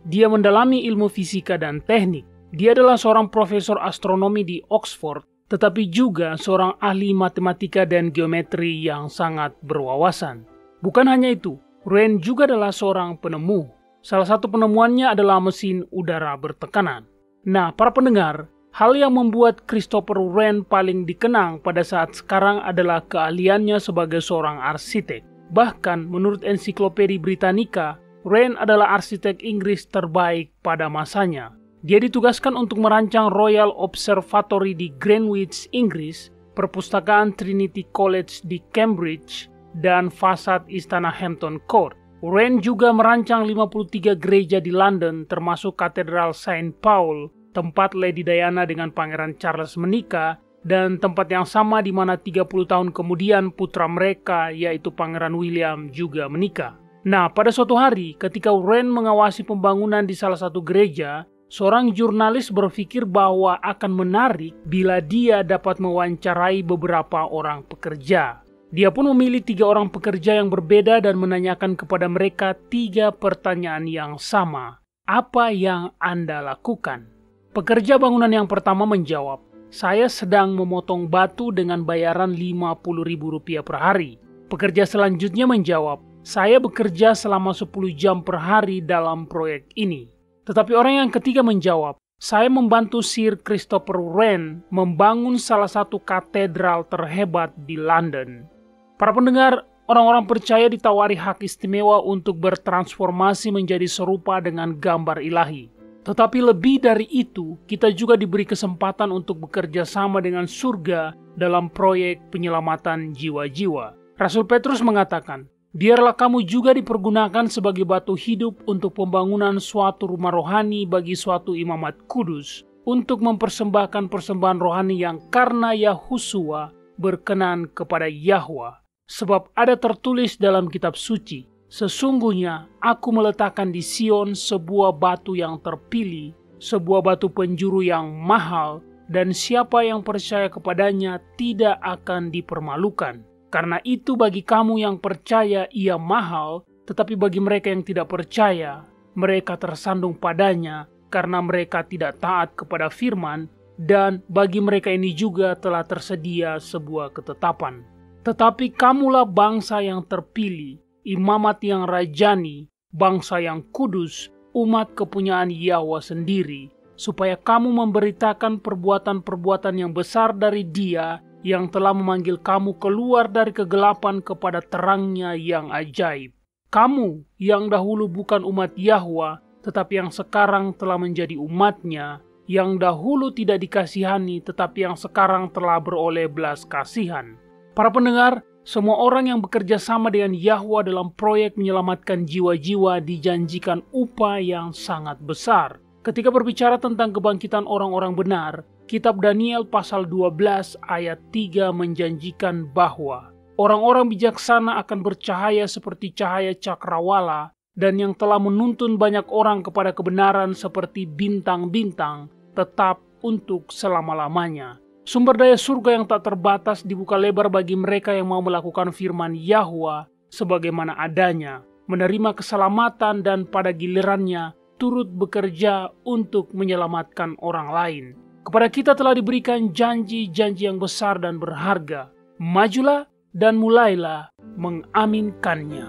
Dia mendalami ilmu fisika dan teknik. Dia adalah seorang profesor astronomi di Oxford, tetapi juga seorang ahli matematika dan geometri yang sangat berwawasan. Bukan hanya itu, Wren juga adalah seorang penemu. Salah satu penemuannya adalah mesin udara bertekanan. Nah, para pendengar, hal yang membuat Christopher Wren paling dikenang pada saat sekarang adalah keahliannya sebagai seorang arsitek. Bahkan, menurut Ensiklopedia Britannica, Wren adalah arsitek Inggris terbaik pada masanya. Dia ditugaskan untuk merancang Royal Observatory di Greenwich, Inggris, perpustakaan Trinity College di Cambridge, dan fasad Istana Hampton Court. Wren juga merancang 53 gereja di London, termasuk Katedral Saint Paul, tempat Lady Diana dengan Pangeran Charles menikah, dan tempat yang sama di mana 30 tahun kemudian putra mereka, yaitu Pangeran William, juga menikah. Nah, pada suatu hari, ketika Wren mengawasi pembangunan di salah satu gereja, seorang jurnalis berpikir bahwa akan menarik bila dia dapat mewawancarai beberapa orang pekerja. Dia pun memilih 3 orang pekerja yang berbeda dan menanyakan kepada mereka 3 pertanyaan yang sama. Apa yang Anda lakukan? Pekerja bangunan yang pertama menjawab, "Saya sedang memotong batu dengan bayaran Rp50.000 per hari." Pekerja selanjutnya menjawab, "Saya bekerja selama 10 jam per hari dalam proyek ini." Tetapi orang yang ketiga menjawab, "Saya membantu Sir Christopher Wren membangun salah satu katedral terhebat di London." Para pendengar, orang-orang percaya ditawari hak istimewa untuk bertransformasi menjadi serupa dengan gambar ilahi. Tetapi lebih dari itu, kita juga diberi kesempatan untuk bekerja sama dengan surga dalam proyek penyelamatan jiwa-jiwa. Rasul Petrus mengatakan, "Biarlah kamu juga dipergunakan sebagai batu hidup untuk pembangunan suatu rumah rohani bagi suatu imamat kudus, untuk mempersembahkan persembahan rohani yang karena Yahusua berkenan kepada Yahwa. Sebab ada tertulis dalam kitab suci, sesungguhnya aku meletakkan di Sion sebuah batu yang terpilih, sebuah batu penjuru yang mahal, dan siapa yang percaya kepadanya tidak akan dipermalukan. Karena itu bagi kamu yang percaya ia mahal, tetapi bagi mereka yang tidak percaya, mereka tersandung padanya karena mereka tidak taat kepada firman, dan bagi mereka ini juga telah tersedia sebuah ketetapan. Tetapi kamulah bangsa yang terpilih, imamat yang rajani, bangsa yang kudus, umat kepunyaan Yahwa sendiri, supaya kamu memberitakan perbuatan-perbuatan yang besar dari Dia yang telah memanggil kamu keluar dari kegelapan kepada terangnya yang ajaib. Kamu yang dahulu bukan umat Yahwa, tetapi yang sekarang telah menjadi umatnya, yang dahulu tidak dikasihani, tetapi yang sekarang telah beroleh belas kasihan." Para pendengar, semua orang yang bekerja sama dengan Yahwa dalam proyek menyelamatkan jiwa-jiwa dijanjikan upah yang sangat besar. Ketika berbicara tentang kebangkitan orang-orang benar, kitab Daniel pasal 12 ayat 3 menjanjikan bahwa orang-orang bijaksana akan bercahaya seperti cahaya cakrawala, dan yang telah menuntun banyak orang kepada kebenaran seperti bintang-bintang tetap untuk selama-lamanya. Sumber daya surga yang tak terbatas dibuka lebar bagi mereka yang mau melakukan firman Yahwa sebagaimana adanya, menerima keselamatan dan pada gilirannya turut bekerja untuk menyelamatkan orang lain. Kepada kita telah diberikan janji-janji yang besar dan berharga. Majulah dan mulailah mengaminkannya.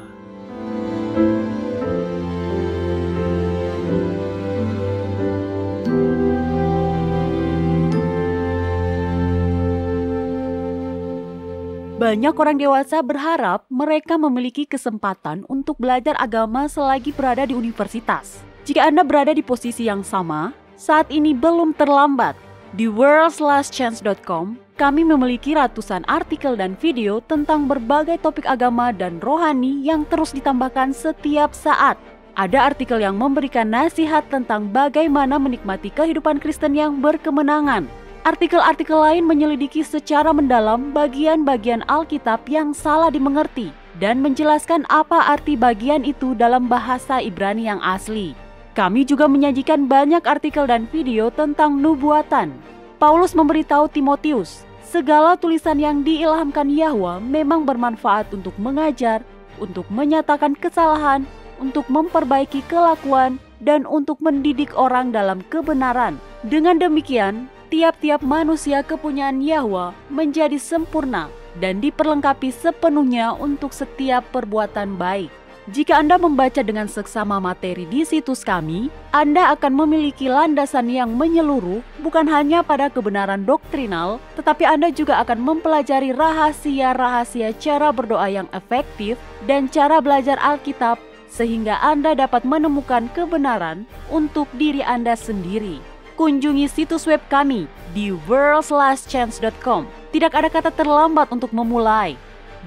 Banyak orang dewasa berharap mereka memiliki kesempatan untuk belajar agama selagi berada di universitas. Jika Anda berada di posisi yang sama, saat ini belum terlambat. Di worldslastchance.com, kami memiliki ratusan artikel dan video tentang berbagai topik agama dan rohani yang terus ditambahkan setiap saat. Ada artikel yang memberikan nasihat tentang bagaimana menikmati kehidupan Kristen yang berkemenangan. Artikel-artikel lain menyelidiki secara mendalam bagian-bagian Alkitab yang salah dimengerti dan menjelaskan apa arti bagian itu dalam bahasa Ibrani yang asli. Kami juga menyajikan banyak artikel dan video tentang nubuatan. Paulus memberitahu Timotius, segala tulisan yang diilhamkan Yahwa memang bermanfaat untuk mengajar, untuk menyatakan kesalahan, untuk memperbaiki kelakuan, dan untuk mendidik orang dalam kebenaran. Dengan demikian, tiap-tiap manusia kepunyaan Yahwa menjadi sempurna dan diperlengkapi sepenuhnya untuk setiap perbuatan baik. Jika Anda membaca dengan seksama materi di situs kami, Anda akan memiliki landasan yang menyeluruh bukan hanya pada kebenaran doktrinal, tetapi Anda juga akan mempelajari rahasia-rahasia cara berdoa yang efektif dan cara belajar Alkitab sehingga Anda dapat menemukan kebenaran untuk diri Anda sendiri. Kunjungi situs web kami di worldslastchance.com. Tidak ada kata terlambat untuk memulai.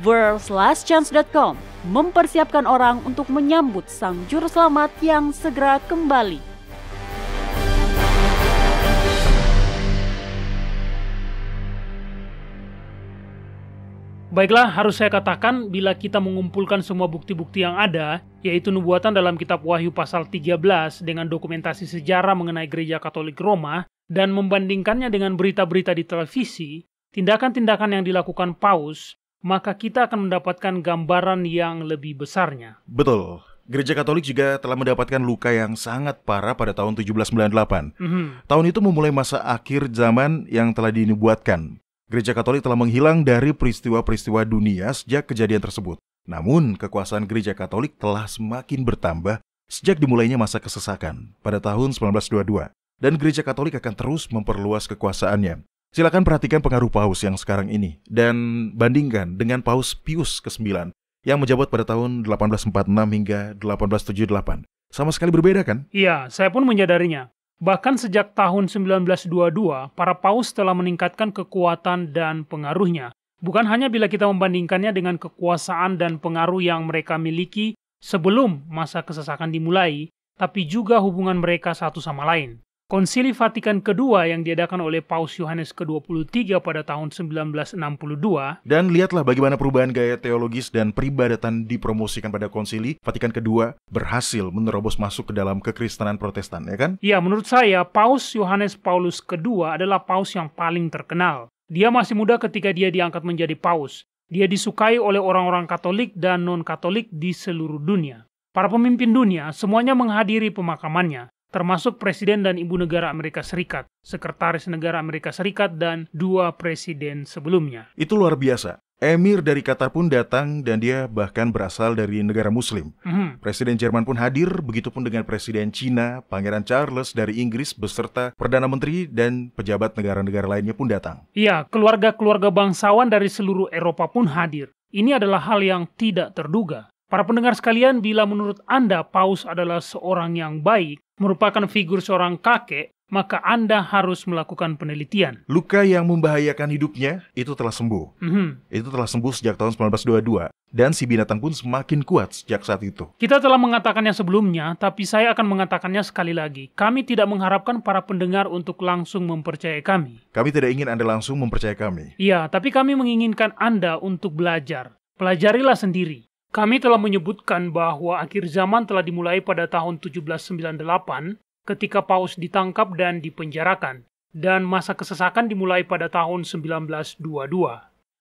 worldslastchance.com mempersiapkan orang untuk menyambut Sang Juru Selamat yang segera kembali. Baiklah, harus saya katakan bila kita mengumpulkan semua bukti-bukti yang ada, yaitu nubuatan dalam kitab Wahyu pasal 13 dengan dokumentasi sejarah mengenai gereja Katolik Roma, dan membandingkannya dengan berita-berita di televisi, tindakan-tindakan yang dilakukan Paus, maka kita akan mendapatkan gambaran yang lebih besarnya. Betul. Gereja Katolik juga telah mendapatkan luka yang sangat parah pada tahun 1798. Tahun itu memulai masa akhir zaman yang telah dinubuatkan. Gereja Katolik telah menghilang dari peristiwa-peristiwa dunia sejak kejadian tersebut. Namun, kekuasaan Gereja Katolik telah semakin bertambah sejak dimulainya masa kesesakan pada tahun 1922. Dan Gereja Katolik akan terus memperluas kekuasaannya. Silakan perhatikan pengaruh Paus yang sekarang ini dan bandingkan dengan Paus Pius ke-9 yang menjabat pada tahun 1846 hingga 1878. Sama sekali berbeda kan? Iya, saya pun menyadarinya. Bahkan sejak tahun 1922, para paus telah meningkatkan kekuatan dan pengaruhnya. Bukan hanya bila kita membandingkannya dengan kekuasaan dan pengaruh yang mereka miliki sebelum masa kesesakan dimulai, tapi juga hubungan mereka satu sama lain. Konsili Vatikan kedua yang diadakan oleh Paus Yohanes ke-23 pada tahun 1962. Dan lihatlah bagaimana perubahan gaya teologis dan peribadatan dipromosikan pada Konsili Vatikan kedua berhasil menerobos masuk ke dalam kekristenan Protestan, ya kan? Ya, menurut saya Paus Yohanes Paulus kedua adalah paus yang paling terkenal. Dia masih muda ketika dia diangkat menjadi paus. Dia disukai oleh orang-orang Katolik dan non-Katolik di seluruh dunia. Para pemimpin dunia semuanya menghadiri pemakamannya, termasuk Presiden dan Ibu Negara Amerika Serikat, Sekretaris Negara Amerika Serikat, dan 2 presiden sebelumnya. Itu luar biasa. Emir dari Qatar pun datang dan dia bahkan berasal dari negara Muslim. Presiden Jerman pun hadir, begitupun dengan Presiden Cina, Pangeran Charles dari Inggris, beserta Perdana Menteri dan pejabat negara-negara lainnya pun datang. Iya, keluarga-keluarga bangsawan dari seluruh Eropa pun hadir. Ini adalah hal yang tidak terduga. Para pendengar sekalian, bila menurut Anda Paus adalah seorang yang baik, merupakan figur seorang kakek, maka Anda harus melakukan penelitian. Luka yang membahayakan hidupnya itu telah sembuh. Itu telah sembuh sejak tahun 1922. Dan si binatang pun semakin kuat sejak saat itu. Kita telah mengatakannya sebelumnya, tapi saya akan mengatakannya sekali lagi. Kami tidak mengharapkan para pendengar untuk langsung mempercayai kami. Kami tidak ingin Anda langsung mempercayai kami. Iya, tapi kami menginginkan Anda untuk belajar. Pelajarilah sendiri. Kami telah menyebutkan bahwa akhir zaman telah dimulai pada tahun 1798 ketika Paus ditangkap dan dipenjarakan, dan masa kesesakan dimulai pada tahun 1922.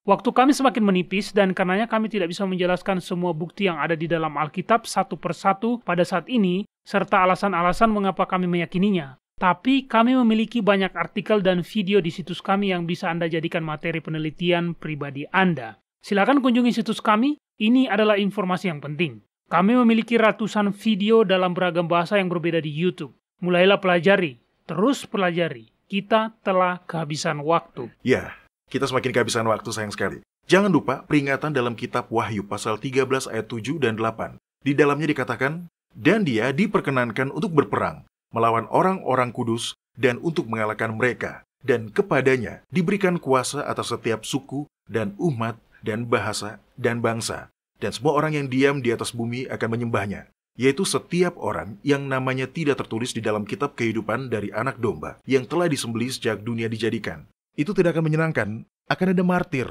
Waktu kami semakin menipis dan karenanya kami tidak bisa menjelaskan semua bukti yang ada di dalam Alkitab satu persatu pada saat ini, serta alasan-alasan mengapa kami meyakininya. Tapi kami memiliki banyak artikel dan video di situs kami yang bisa Anda jadikan materi penelitian pribadi Anda. Silakan kunjungi situs kami. Ini adalah informasi yang penting. Kami memiliki ratusan video dalam beragam bahasa yang berbeda di YouTube. Mulailah pelajari, terus pelajari. Kita telah kehabisan waktu. Ya, kita semakin kehabisan waktu, sayang sekali. Jangan lupa peringatan dalam kitab Wahyu pasal 13 ayat 7 dan 8. Di dalamnya dikatakan, dan dia diperkenankan untuk berperang, melawan orang-orang kudus, dan untuk mengalahkan mereka. Dan kepadanya diberikan kuasa atas setiap suku, dan umat, dan bahasa, dan bangsa. Dan semua orang yang diam di atas bumi akan menyembahnya, yaitu setiap orang yang namanya tidak tertulis di dalam kitab kehidupan dari anak domba yang telah disembelih sejak dunia dijadikan. Itu tidak akan menyenangkan, akan ada martir,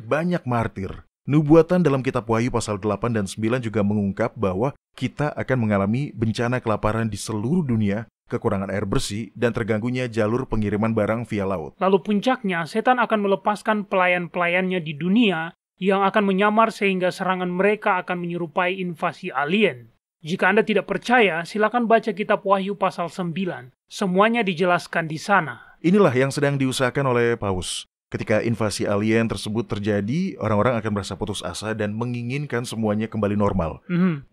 banyak martir. Nubuatan dalam kitab Wahyu pasal 8 dan 9 juga mengungkap bahwa kita akan mengalami bencana kelaparan di seluruh dunia, kekurangan air bersih, dan terganggunya jalur pengiriman barang via laut. Lalu puncaknya, setan akan melepaskan pelayan-pelayannya di dunia yang akan menyamar sehingga serangan mereka akan menyerupai invasi alien. Jika Anda tidak percaya, silakan baca kitab Wahyu pasal 9. Semuanya dijelaskan di sana. Inilah yang sedang diusahakan oleh Paus. Ketika invasi alien tersebut terjadi, orang-orang akan merasa putus asa dan menginginkan semuanya kembali normal.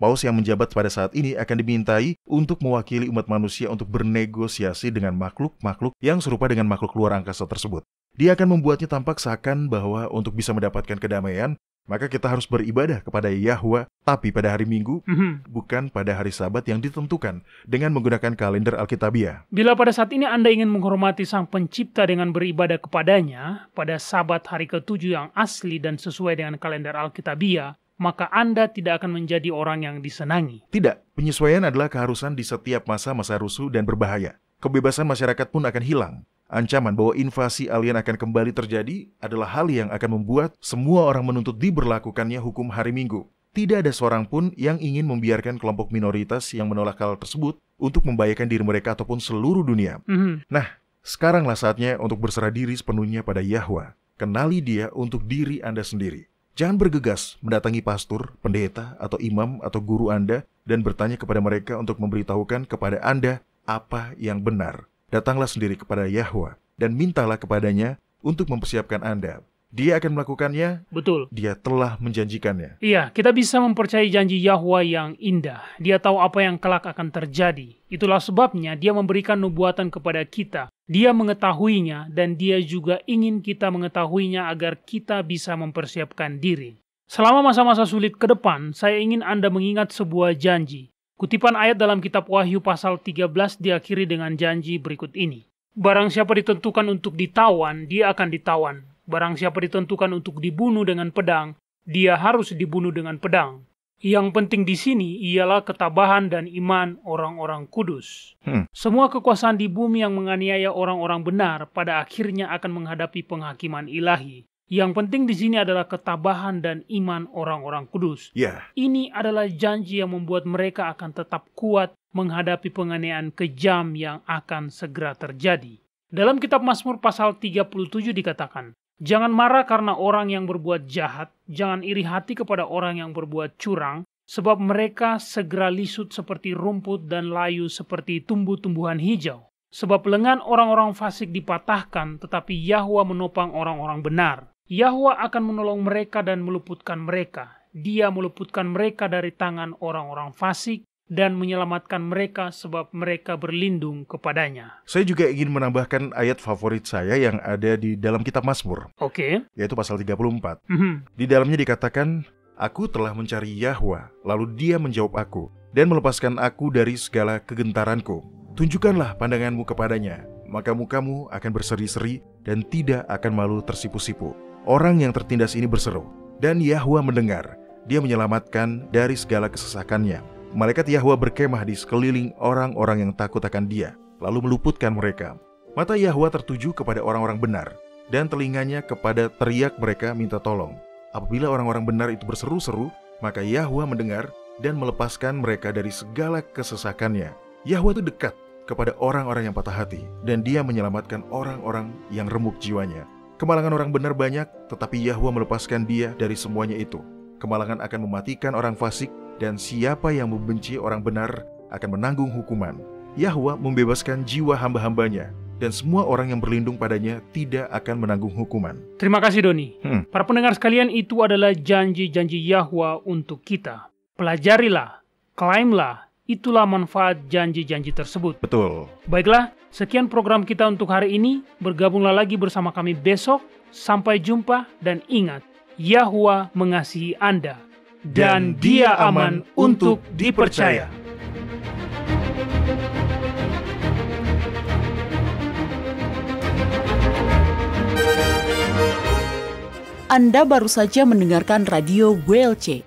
Paus yang menjabat pada saat ini akan dimintai untuk mewakili umat manusia untuk bernegosiasi dengan makhluk-makhluk yang serupa dengan makhluk luar angkasa tersebut. Dia akan membuatnya tampak seakan bahwa untuk bisa mendapatkan kedamaian, maka kita harus beribadah kepada Yahwa, tapi pada hari Minggu, bukan pada hari Sabat yang ditentukan dengan menggunakan kalender Alkitabiah. Bila pada saat ini Anda ingin menghormati Sang Pencipta dengan beribadah kepadanya, pada Sabat hari ke-7 yang asli dan sesuai dengan kalender Alkitabiah, maka Anda tidak akan menjadi orang yang disenangi. Tidak, penyesuaian adalah keharusan di setiap masa-masa rusuh dan berbahaya. Kebebasan masyarakat pun akan hilang. Ancaman bahwa invasi alien akan kembali terjadi adalah hal yang akan membuat semua orang menuntut diberlakukannya hukum hari Minggu. Tidak ada seorang pun yang ingin membiarkan kelompok minoritas yang menolak hal tersebut untuk membahayakan diri mereka ataupun seluruh dunia. Nah, sekaranglah saatnya untuk berserah diri sepenuhnya pada Yahwa. Kenali Dia untuk diri Anda sendiri. Jangan bergegas mendatangi pastor, pendeta, atau imam atau guru Anda dan bertanya kepada mereka untuk memberitahukan kepada Anda apa yang benar. Datanglah sendiri kepada Yahwa dan mintalah kepadanya untuk mempersiapkan Anda. Dia akan melakukannya. Betul. Dia telah menjanjikannya. Iya, kita bisa mempercayai janji Yahwa yang indah. Dia tahu apa yang kelak akan terjadi. Itulah sebabnya dia memberikan nubuatan kepada kita. Dia mengetahuinya dan dia juga ingin kita mengetahuinya agar kita bisa mempersiapkan diri. Selama masa-masa sulit ke depan, saya ingin Anda mengingat sebuah janji. Kutipan ayat dalam kitab Wahyu pasal 13 diakhiri dengan janji berikut ini. Barang siapa ditentukan untuk ditawan, dia akan ditawan. Barang siapa ditentukan untuk dibunuh dengan pedang, dia harus dibunuh dengan pedang. Yang penting di sini ialah ketabahan dan iman orang-orang kudus. Semua kekuasaan di bumi yang menganiaya orang-orang benar pada akhirnya akan menghadapi penghakiman ilahi. Yang penting di sini adalah ketabahan dan iman orang-orang kudus. Ini adalah janji yang membuat mereka akan tetap kuat menghadapi penganiayaan kejam yang akan segera terjadi. Dalam kitab Mazmur pasal 37 dikatakan, jangan marah karena orang yang berbuat jahat, jangan iri hati kepada orang yang berbuat curang, sebab mereka segera lisut seperti rumput dan layu seperti tumbuh-tumbuhan hijau. Sebab lengan orang-orang fasik dipatahkan, tetapi Yahwa menopang orang-orang benar. Yahwa akan menolong mereka dan meluputkan mereka. Dia meluputkan mereka dari tangan orang-orang fasik dan menyelamatkan mereka sebab mereka berlindung kepadanya. Saya juga ingin menambahkan ayat favorit saya yang ada di dalam kitab Mazmur. Yaitu pasal 34. Di dalamnya dikatakan, aku telah mencari Yahwa, lalu dia menjawab aku, dan melepaskan aku dari segala kegentaranku. Tunjukkanlah pandanganmu kepadanya, maka mukamu akan berseri-seri dan tidak akan malu tersipu-sipu. Orang yang tertindas ini berseru, dan Yahwa mendengar, dia menyelamatkan dari segala kesesakannya. Malaikat Yahwa berkemah di sekeliling orang-orang yang takut akan dia, lalu meluputkan mereka. Mata Yahwa tertuju kepada orang-orang benar, dan telinganya kepada teriak mereka minta tolong. Apabila orang-orang benar itu berseru-seru, maka Yahwa mendengar dan melepaskan mereka dari segala kesesakannya. Yahwa itu dekat kepada orang-orang yang patah hati, dan dia menyelamatkan orang-orang yang remuk jiwanya. Kemalangan orang benar banyak, tetapi Yahwa melepaskan dia dari semuanya itu. Kemalangan akan mematikan orang fasik, dan siapa yang membenci orang benar akan menanggung hukuman. Yahwa membebaskan jiwa hamba-hambanya, dan semua orang yang berlindung padanya tidak akan menanggung hukuman. Terima kasih, Doni. Para pendengar sekalian, itu adalah janji-janji Yahwa untuk kita. Pelajarilah, klaimlah, itulah manfaat janji-janji tersebut. Betul. Baiklah, sekian program kita untuk hari ini. Bergabunglah lagi bersama kami besok. Sampai jumpa, dan ingat, Yahwa mengasihi Anda. Dan dia aman untuk dipercaya. Anda baru saja mendengarkan Radio WLC.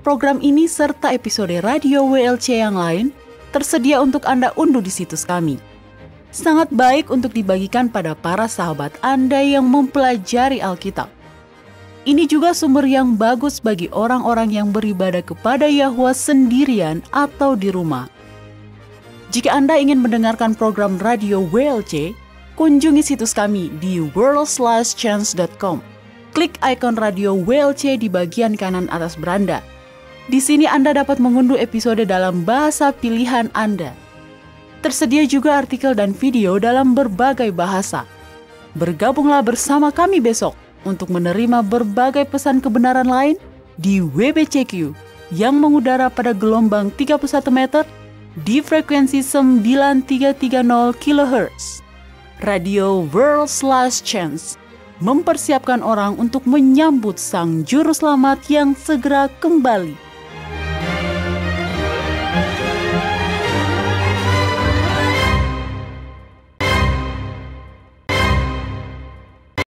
Program ini serta episode Radio WLC yang lain tersedia untuk Anda unduh di situs kami. Sangat baik untuk dibagikan pada para sahabat Anda yang mempelajari Alkitab. Ini juga sumber yang bagus bagi orang-orang yang beribadah kepada Yahwa sendirian atau di rumah. Jika Anda ingin mendengarkan program Radio WLC, kunjungi situs kami di worldslastchance.com. Klik ikon Radio WLC di bagian kanan atas beranda. Di sini Anda dapat mengunduh episode dalam bahasa pilihan Anda. Tersedia juga artikel dan video dalam berbagai bahasa. Bergabunglah bersama kami besok untuk menerima berbagai pesan kebenaran lain di WBCQ yang mengudara pada gelombang 31 meter di frekuensi 9330 kHz. Radio World's Last Chance mempersiapkan orang untuk menyambut Sang Juru Selamat yang segera kembali.